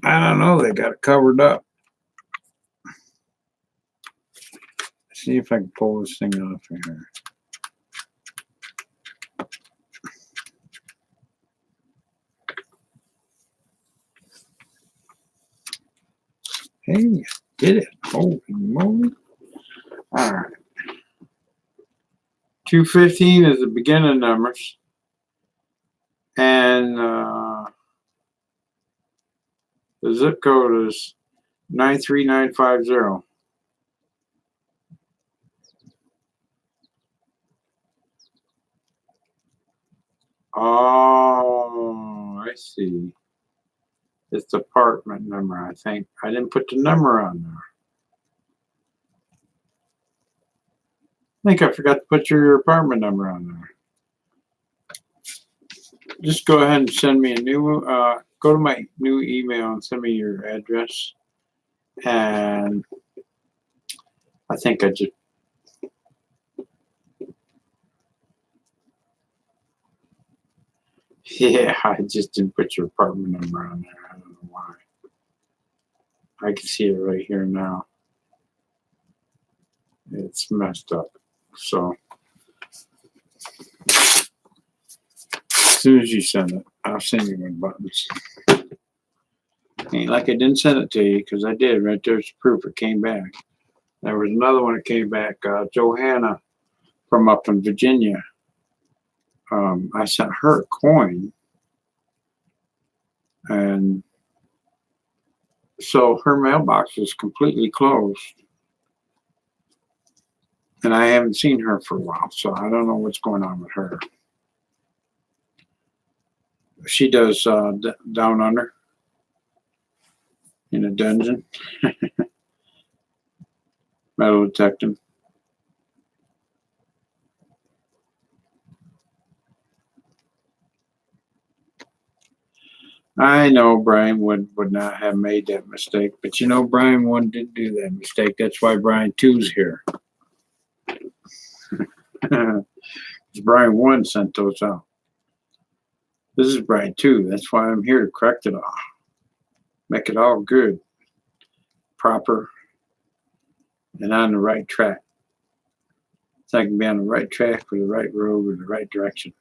I don't know. They got it covered up. Let's see if I can pull this thing off of here. Hey, did it. Holy moly. All right. 215 is the beginning numbers. And the zip code is 93950. Oh, I see. It's the apartment number, I think. I didn't put the number on there. I think I forgot to put your apartment number on there. Just go ahead and send me a new, go to my new email and send me your address. And I think I just, yeah, I just didn't put your apartment number on there. I don't know why. I can see it right here now. It's messed up. So as soon as you send it, I'll send you my buttons. Ain't like I didn't send it to you, because I did. Right there's proof it came back. There was another one that came back, Johanna from up in Virginia. I sent her a coin, and so her mailbox is completely closed. And I haven't seen her for a while, so I don't know what's going on with her. She does Down Under in a dungeon. Metal detecting. I know Brian would not have made that mistake, but you know Brian 1 did do that mistake. That's why Brian 2's here. Brian 1 sent those out. This is Brian 2. That's why I'm here to correct it all. Make it all good, proper, and on the right track. So I can be on the right track for the right road with the right direction.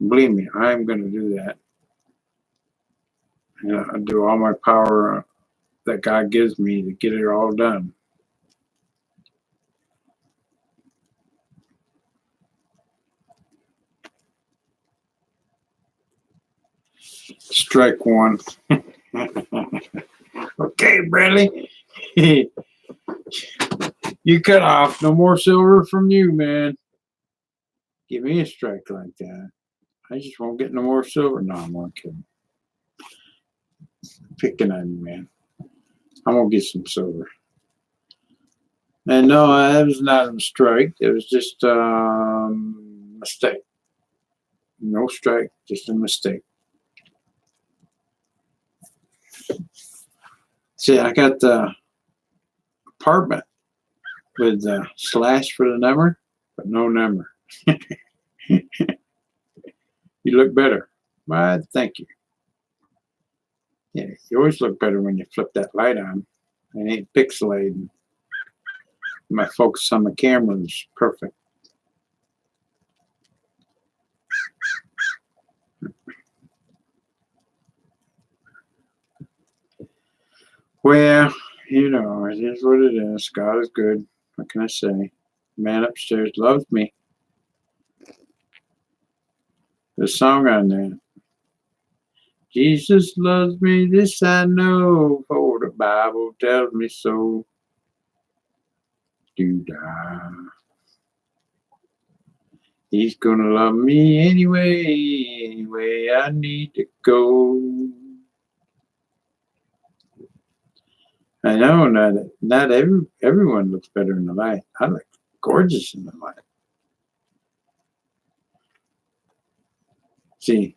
Believe me, I'm going to do that. And I do all my power that God gives me to get it all done. Strike one. Okay, Bradley. You cut off. No more silver from you, man. Give me a strike like that. I just won't get no more silver. No, I'm not kidding. Picking on you, man. I'm gonna get some silver. And no, that was not a strike. It was just a mistake. No strike, just a mistake. See, I got the apartment with the slash for the number, but no number. You look better. Well, thank you. Yeah, you always look better when you flip that light on. It ain't pixelated. My focus on the camera is perfect. Well, you know, it is what it is. God is good. What can I say? Man upstairs loves me. The song on there. Jesus loves me, this I know, for the Bible tells me so. Do-da. He's gonna love me anyway I need to go. I know not everyone looks better in the light. I look gorgeous in the light. See,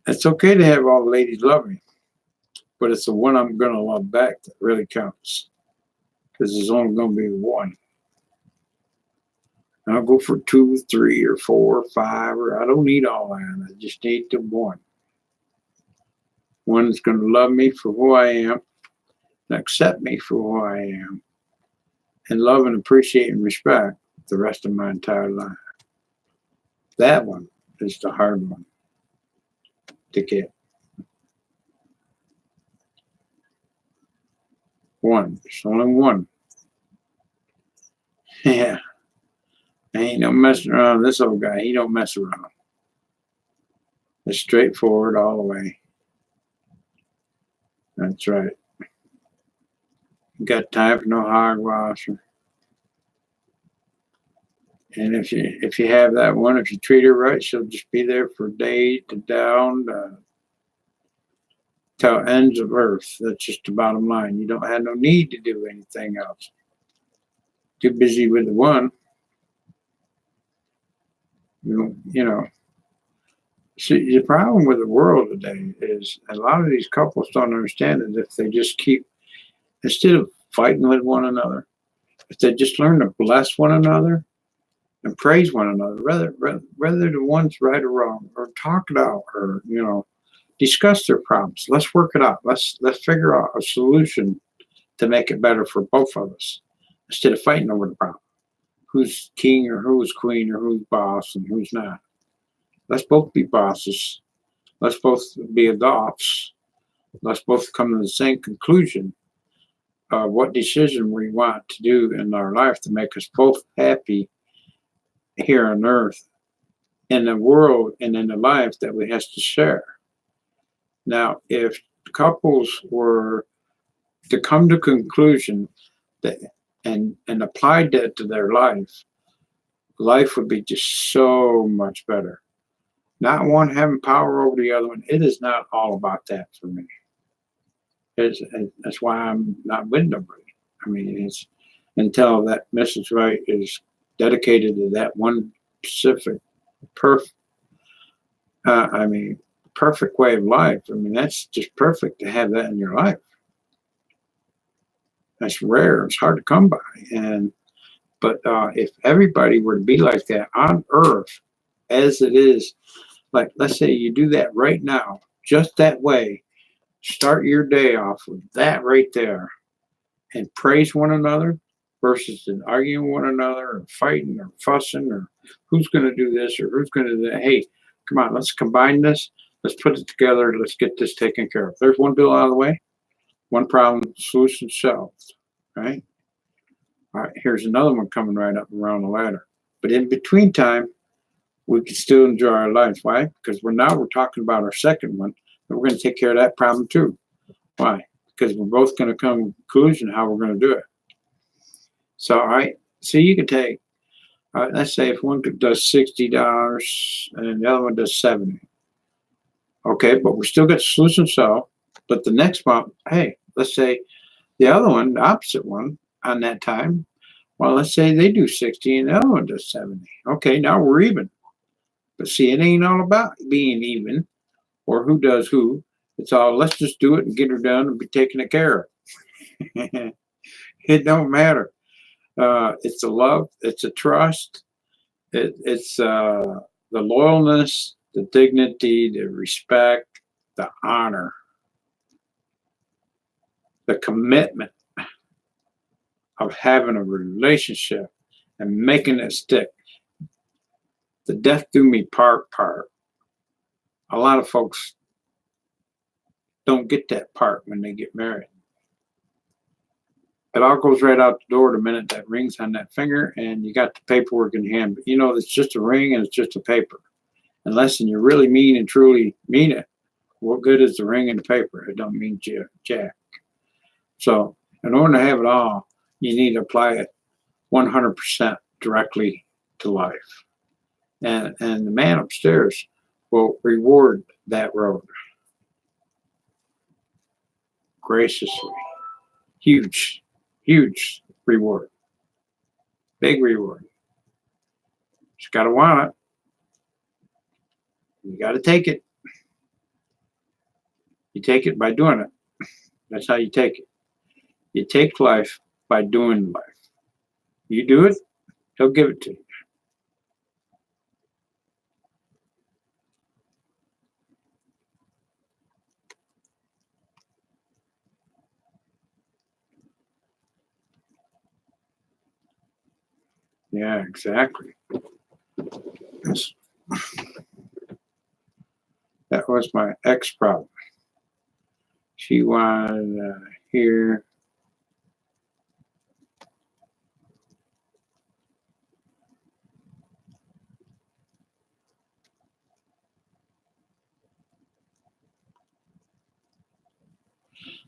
it's okay to have all the ladies love me, but it's the one I'm gonna love back that really counts. Because there's only gonna be one. I'll go for 2, 3, or 4, or 5, or I don't need all that. I just need the one. One that's gonna love me for who I am, and accept me for who I am, and love and appreciate and respect the rest of my entire life. That one is the hard one to get. One. There's only one. Yeah. Ain't no messing around. This old guy, he don't mess around. It's straightforward all the way. That's right. Got time for no hogwash. And if you have that one, if you treat her right, she'll just be there for day to down till ends of earth. That's just the bottom line. You don't have no need to do anything else. Too busy with the one. You know. See, the problem with the world today is a lot of these couples don't understand it. If they just keep, instead of fighting with one another, if they just learn to bless one another and praise one another, whether the one's right or wrong, or talk it out, or discuss their problems. Let's work it out. Let's figure out a solution to make it better for both of us, instead of fighting over the problem. Who's king or who's queen or who's boss and who's not. Let's both be bosses. Let's both be adults. Let's both come to the same conclusion of what decision we want to do in our life to make us both happy here on earth, in the world, and in the life that we have to share. Now, if couples were to come to conclusion that and apply that to their life would be just so much better. Not one having power over the other one. It is not all about that for me. That's why I'm not with nobody. I mean, it's until that Mrs. Right is dedicated to that one specific perfect way of life. I mean, that's just perfect to have that in your life. That's rare. It's hard to come by. But if everybody were to be like that on earth, as it is, like, let's say you do that right now, just that way, start your day off with that right there, and praise one another versus arguing with one another or fighting or fussing or who's going to do this or who's going to do that. Hey, come on, let's combine this. Let's put it together. Let's get this taken care of. There's one bill out of the way, one problem, solution solved, right? All right, here's another one coming right up around the ladder. But in between time, we can still enjoy our lives. Why? Because we're talking about our second one, and we're going to take care of that problem too. Why? Because we're both going to come to a conclusion how we're going to do it. So, all right, so you can take, let's say if one does $60 and the other one does $70. Okay, but we still got the solution solved. But the next month, hey, let's say the other one, the opposite one, on that time, well, let's say they do 60 and the other one does 70. Okay, now we're even. But see, it ain't all about being even or who does who. It's all, let's just do it and get her done and be taken care of. It don't matter. It's a love, it's a trust, it's the loyalness, the dignity, the respect, the honor, the commitment of having a relationship and making it stick. The death do me part. A lot of folks don't get that part when they get married. It all goes right out the door the minute that ring's on that finger and you got the paperwork in hand. But you know, it's just a ring and it's just a paper. Unless you really mean and truly mean it, what good is the ring and the paper? It don't mean jack. So in order to have it all, you need to apply it 100% directly to life. And the man upstairs will reward that road graciously. Huge reward. Big reward. Just got to want it. You got to take it. You take it by doing it. That's how you take it. You take life by doing life. You do it, he'll give it to you. Yeah, exactly. That was my ex problem. She wanted here.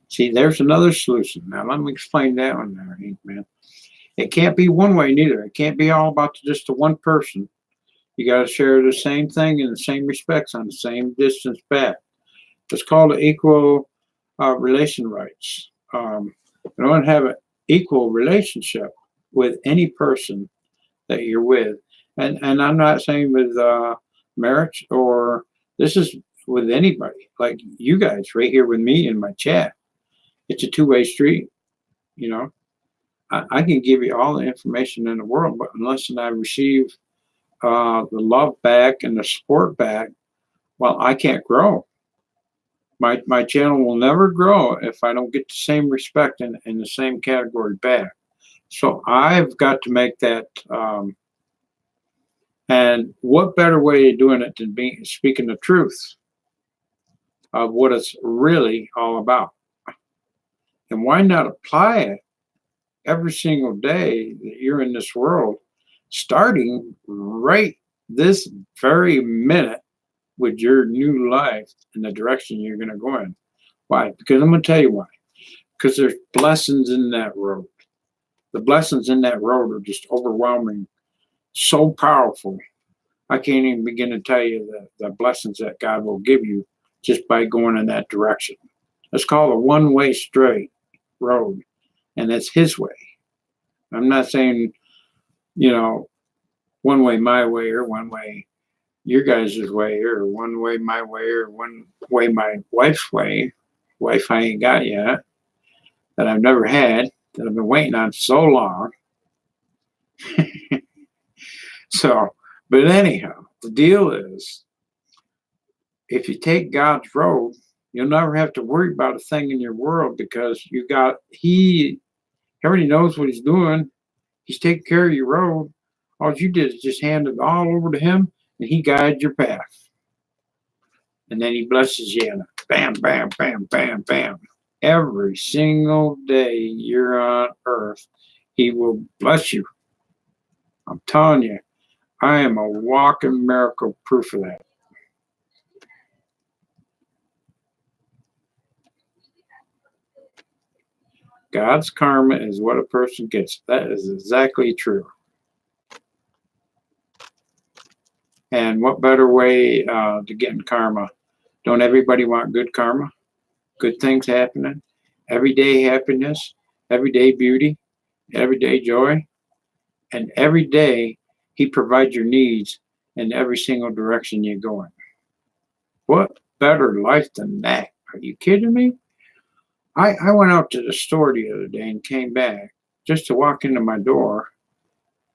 See, there's another solution. Now, let me explain that one there, Hank, man. It can't be one way neither. It can't be all about just the one person. You got to share the same thing in the same respects on the same distance back. It's called equal relation rights. You don't have an equal relationship with any person that you're with. And I'm not saying with marriage, or this is with anybody, like you guys right here with me in my chat. It's a two-way street, you know. I can give you all the information in the world, but unless I receive the love back and the support back, well, I can't grow. My channel will never grow if I don't get the same respect in the same category back. So I've got to make that. And what better way of doing it than speaking the truth of what it's really all about? And why not apply it every single day that you're in this world, starting right this very minute with your new life and the direction you're going to go in? Why? Because I'm going to tell you why. Because there's blessings in that road. The blessings in that road are just overwhelming, so powerful. I can't even begin to tell you the blessings that God will give you just by going in that direction. It's called a one-way straight road, and it's His way. I'm not saying, you know, one way my way, or one way your guys' way, or one way my way, or one way my wife's way. Wife I ain't got yet, that I've never had, that I've been waiting on so long. So, but anyhow, the deal is, if you take God's road, you'll never have to worry about a thing in your world, because He already knows what He's doing. He's taking care of your road. All you did is just hand it all over to Him, and He guides your path. And then He blesses you, and bam, bam, bam, bam, bam. Every single day you're on earth, He will bless you. I'm telling you, I am a walking miracle proof of that. God's karma is what a person gets. That is exactly true. And what better way to get in karma? Don't everybody want good karma? Good things happening? Everyday happiness, everyday beauty, everyday joy. And every day He provides your needs in every single direction you're going. What better life than that? Are you kidding me? I went out to the store the other day and came back just to walk into my door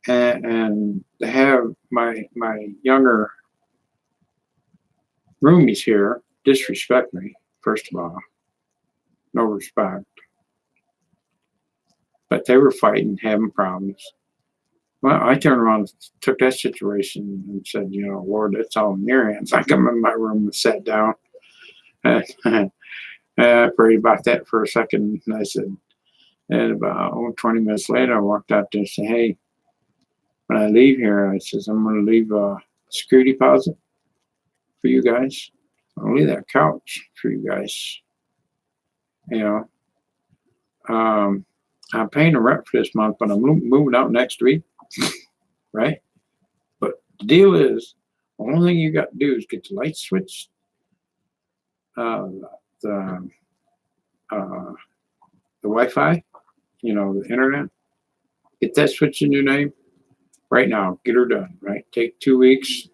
and to have my younger roomies here disrespect me, first of all. No respect. But they were fighting, having problems. Well, I turned around and took that situation and said, you know, Lord, it's all in your hands. I come in my room and sat down. And I prayed about that for a second, and I said, and about 20 minutes later, I walked out there and said, hey, when I leave here, I says, I'm going to leave a security deposit for you guys. I'll leave that couch for you guys. You know, I'm paying the rent for this month, but I'm moving out next week, right? But the deal is, the only thing you got to do is get the light switched, the Wi-Fi, the internet. Get that switch in your name right now. Get her done. Right, take 2 weeks,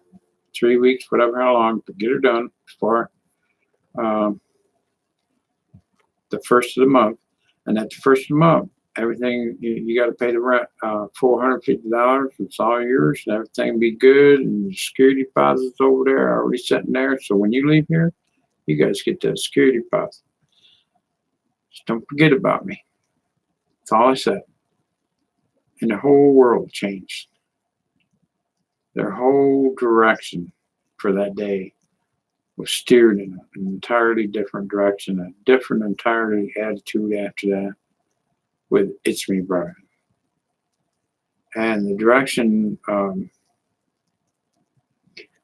3 weeks, whatever how long, but get her done before the first of the month. And at the first of the month, everything you got to pay the rent, $450. It's all yours, and everything be good. And the security deposits over there already sitting there. So when you leave here, you guys get that security deposit. Just don't forget about me. That's all I said. And the whole world changed. Their whole direction for that day was steered in an entirely different direction, a different entirely attitude after that with It's Me, Brian. And the direction, and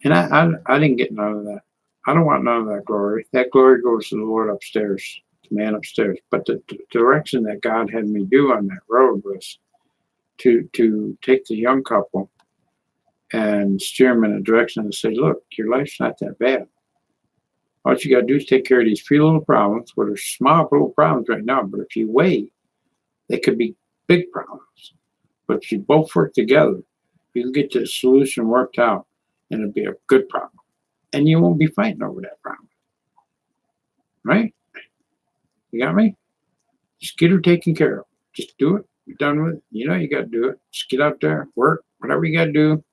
I didn't get none of that. I don't want none of that glory. That glory goes to the Lord upstairs, the man upstairs. But the direction that God had me do on that road was to take the young couple and steer them in a direction and say, look, your life's not that bad. All you got to do is take care of these few little problems, what are small little problems right now, but if you wait, they could be big problems. But if you both work together, you can get the solution worked out, and it'll be a good problem. And you won't be fighting over that problem. Right? You got me? Just get her taken care of. Just do it. You're done with it. You know you got to do it. Just get out there, work, whatever you got to do.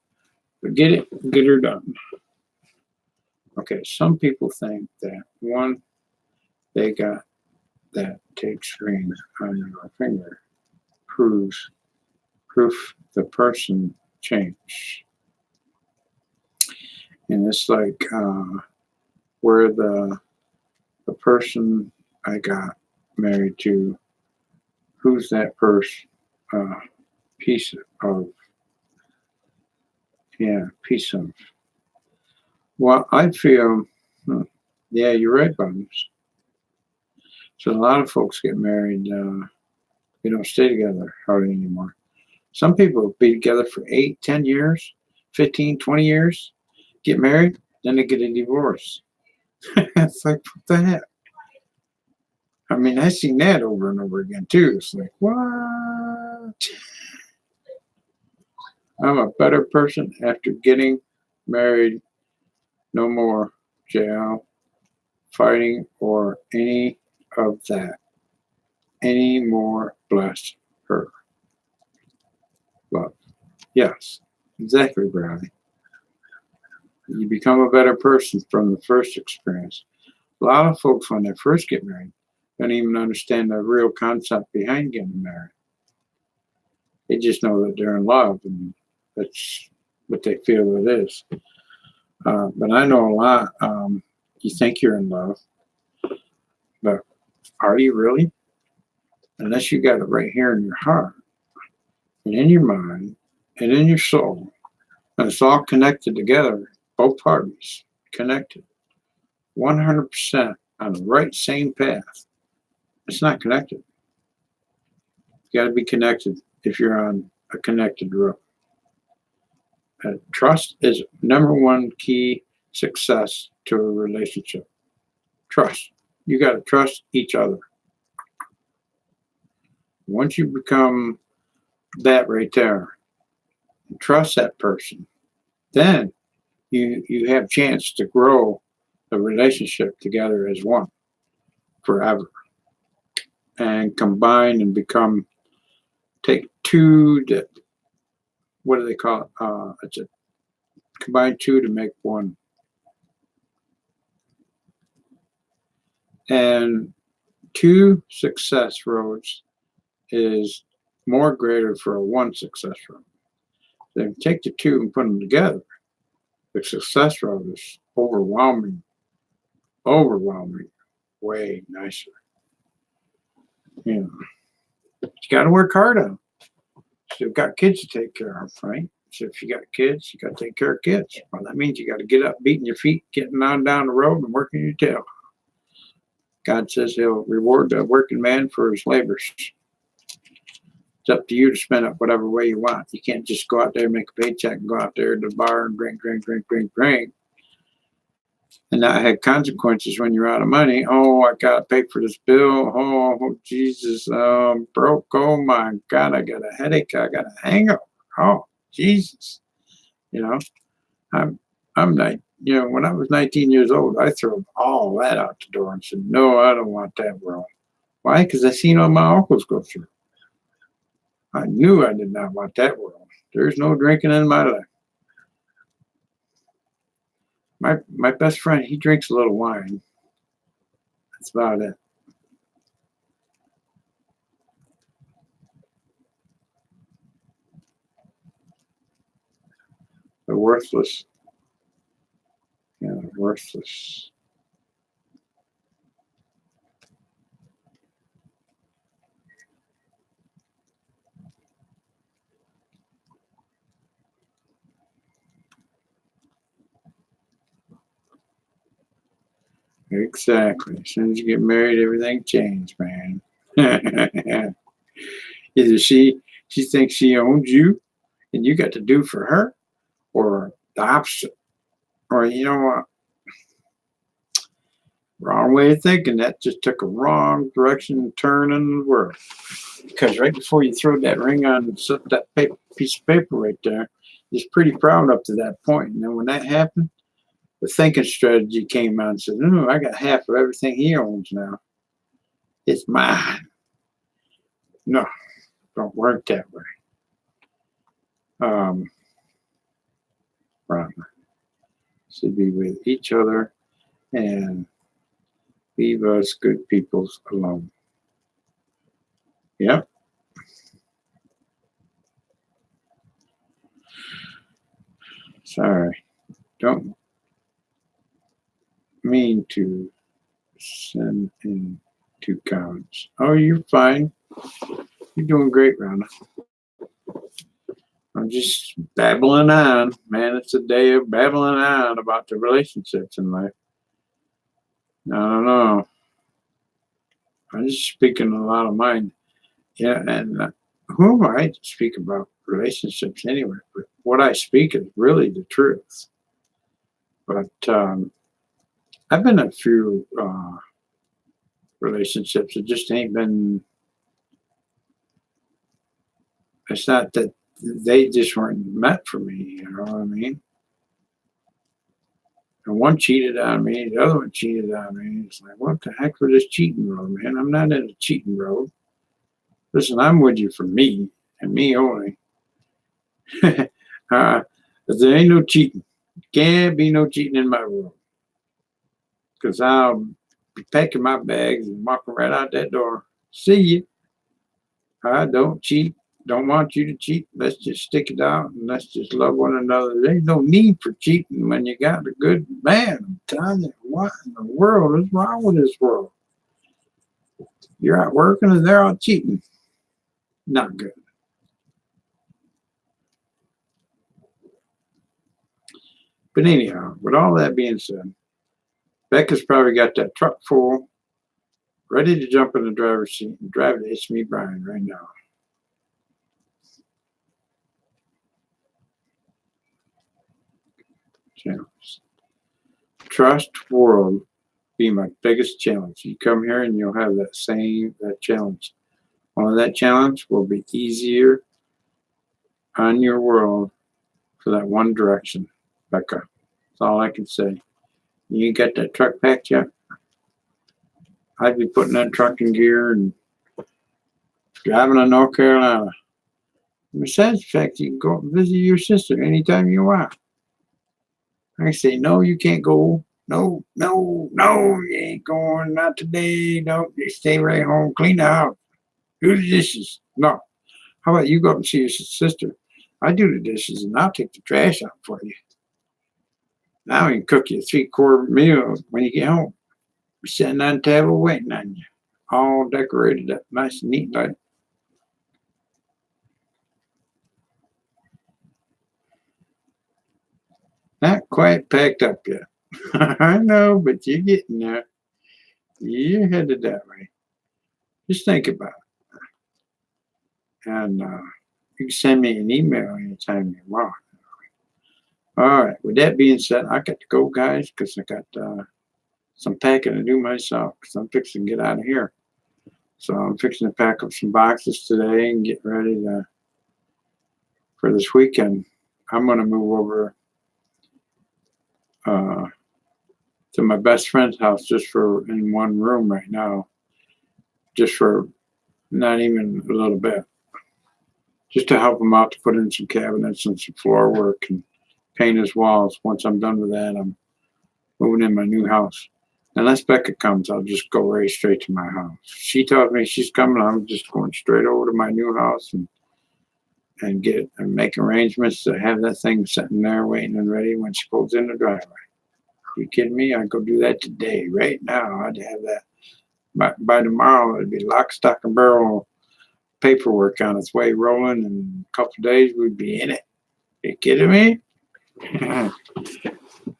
But get it, get her done. Okay, some people think that one, they got that takes ring on your finger proof the person changed. And it's like where the person I got married to, who's that person? Piece of. Well, I feel, yeah, you're right, Buttons. So a lot of folks get married, they don't stay together hardly anymore. Some people will be together for 8, 10 years, 15, 20 years, get married, then they get a divorce. It's like, what the heck? I mean, I've seen that over and over again, too. It's like, what? I'm a better person after getting married. No more jail, fighting, or any of that. Any more, bless her. Love. Yes, exactly, Brownie. You become a better person from the first experience. A lot of folks, when they first get married, don't even understand the real concept behind getting married. They just know that they're in love, and that's what they feel it is. But I know a lot. You think you're in love, but are you really? Unless you got it right here in your heart, and in your mind, and in your soul, and it's all connected together, both parties connected, 100% on the right same path. It's not connected. You got to be connected if you're on a connected road. Trust is number one key success to a relationship. Trust. You got to trust each other. Once you become that right there, trust that person, then you have chance to grow the relationship together as one forever and combine and become, take two to, what do they call it? It's a combine two to make one. And two success roads is more greater for a one success road. Then take the two and put them together. The success road is overwhelming way nicer. You know, you got to work hard on them. So you've got kids to take care of, right? So if you got kids, you got to take care of kids. Well, that means you got to get up, beating your feet, getting on down the road, and working your tail. God says He'll reward the working man for his labors. It's up to you to spend it whatever way you want. You can't just go out there and make a paycheck and go out there to the bar and drink. And that had consequences when you're out of money. Oh, I got to pay for this bill. Oh, Jesus, I'm broke. Oh, my God, I got a headache. I got a hangover. Oh, Jesus. You know, I'm not, you know, when I was 19 years old, I threw all that out the door and said, no, I don't want that world. Why? Because I seen all my uncles go through. I knew I did not want that world. There's no drinking in my life. My best friend, he drinks a little wine. That's about it. They're worthless. Yeah, they're worthless. Exactly. As soon as you get married, everything changed, man. Either she thinks she owns you and you got to do for her, or the opposite. Or you know what? Wrong way of thinking. That just took a wrong direction turn in the world. Because right before you throw that ring on that piece of paper right there, you're pretty proud up to that point. And then when that happened, the thinking strategy came out and said, "No, I got half of everything he owns now. It's mine." No, don't work that way. Right. Should be with each other and leave us good peoples alone. Yep. Sorry. Don't mean to send in 2 comments. Oh, you're fine. You're doing great, Rhonda. I'm just babbling on. Man, it's a day of babbling on about the relationships in life. I don't know. I'm just speaking a lot of mine. Yeah, and who am I to speak about relationships anyway? But what I speak is really the truth. But I've been in a few relationships. It just ain't been. It's not that they just weren't meant for me. You know what I mean? And one cheated on me, the other one cheated on me. It's like, what the heck with this cheating road, man? I'm not in a cheating road. Listen, I'm with you for me and me only. There ain't no cheating. Can't be no cheating in my world. Because I'll be packing my bags and walking right out that door. See you. I don't cheat. Don't want you to cheat. Let's just stick it out and let's just love one another. There's no need for cheating when you got a good man. I'm telling you, what in the world is wrong with this world? You're out working and they're out cheating. Not good. But anyhow, with all that being said, Becca's probably got that truck full, ready to jump in the driver's seat and drive to It's Me Brian right now. Challenge. Trust world be my biggest challenge. You come here and you'll have that challenge. Only that challenge will be easier on your world for that one direction, Becca. That's all I can say. You got that truck packed yet? I'd be putting that truck in gear and driving to North Carolina. Besides the fact, you can go visit your sister anytime you want. I say, no, you can't go. No, you ain't going. Not today. No, you stay right home. Clean the house. Do the dishes. No. How about you go up and see your sister? I do the dishes and I'll take the trash out for you. Now I can cook you a 3-quart meal when you get home. sitting on the table waiting on you. All decorated up nice and neat like. Not quite packed up yet. I know, but you're getting there. You're headed that way. Just think about it. And you can send me an email anytime you want. All right. With that being said, I got to go, guys, because I got some packing to do myself because I'm fixing to get out of here. So I'm fixing to pack up some boxes today and get ready for this weekend. I'm going to move over to my best friend's house just for in one room right now, just for not even a little bit, just to help him out to put in some cabinets and some floor work and paint his walls. Once I'm done with that, I'm moving in my new house. Unless Becca comes, I'll just go right straight to my house. She told me she's coming. I'm just going straight over to my new house and make arrangements to have that thing sitting there waiting and ready when she pulls in the driveway. You kidding me? I'd go do that today, right now. I'd have that by tomorrow. It'd be lock, stock, and barrel paperwork on its way rolling. In a couple of days, we'd be in it. You kidding me?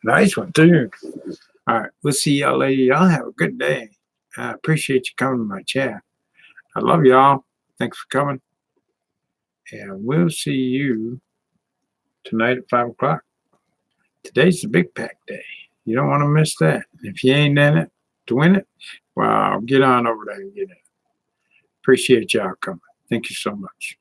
Nice one too. All right, we'll see y'all later. Y'all have a good day. I appreciate you coming to my chat. I love y'all. Thanks for coming. And we'll see you tonight at 5 o'clock. Today's the big pack day. You don't want to miss that. If you ain't in it to win it, well, get on over there and get it. Appreciate y'all coming. Thank you so much.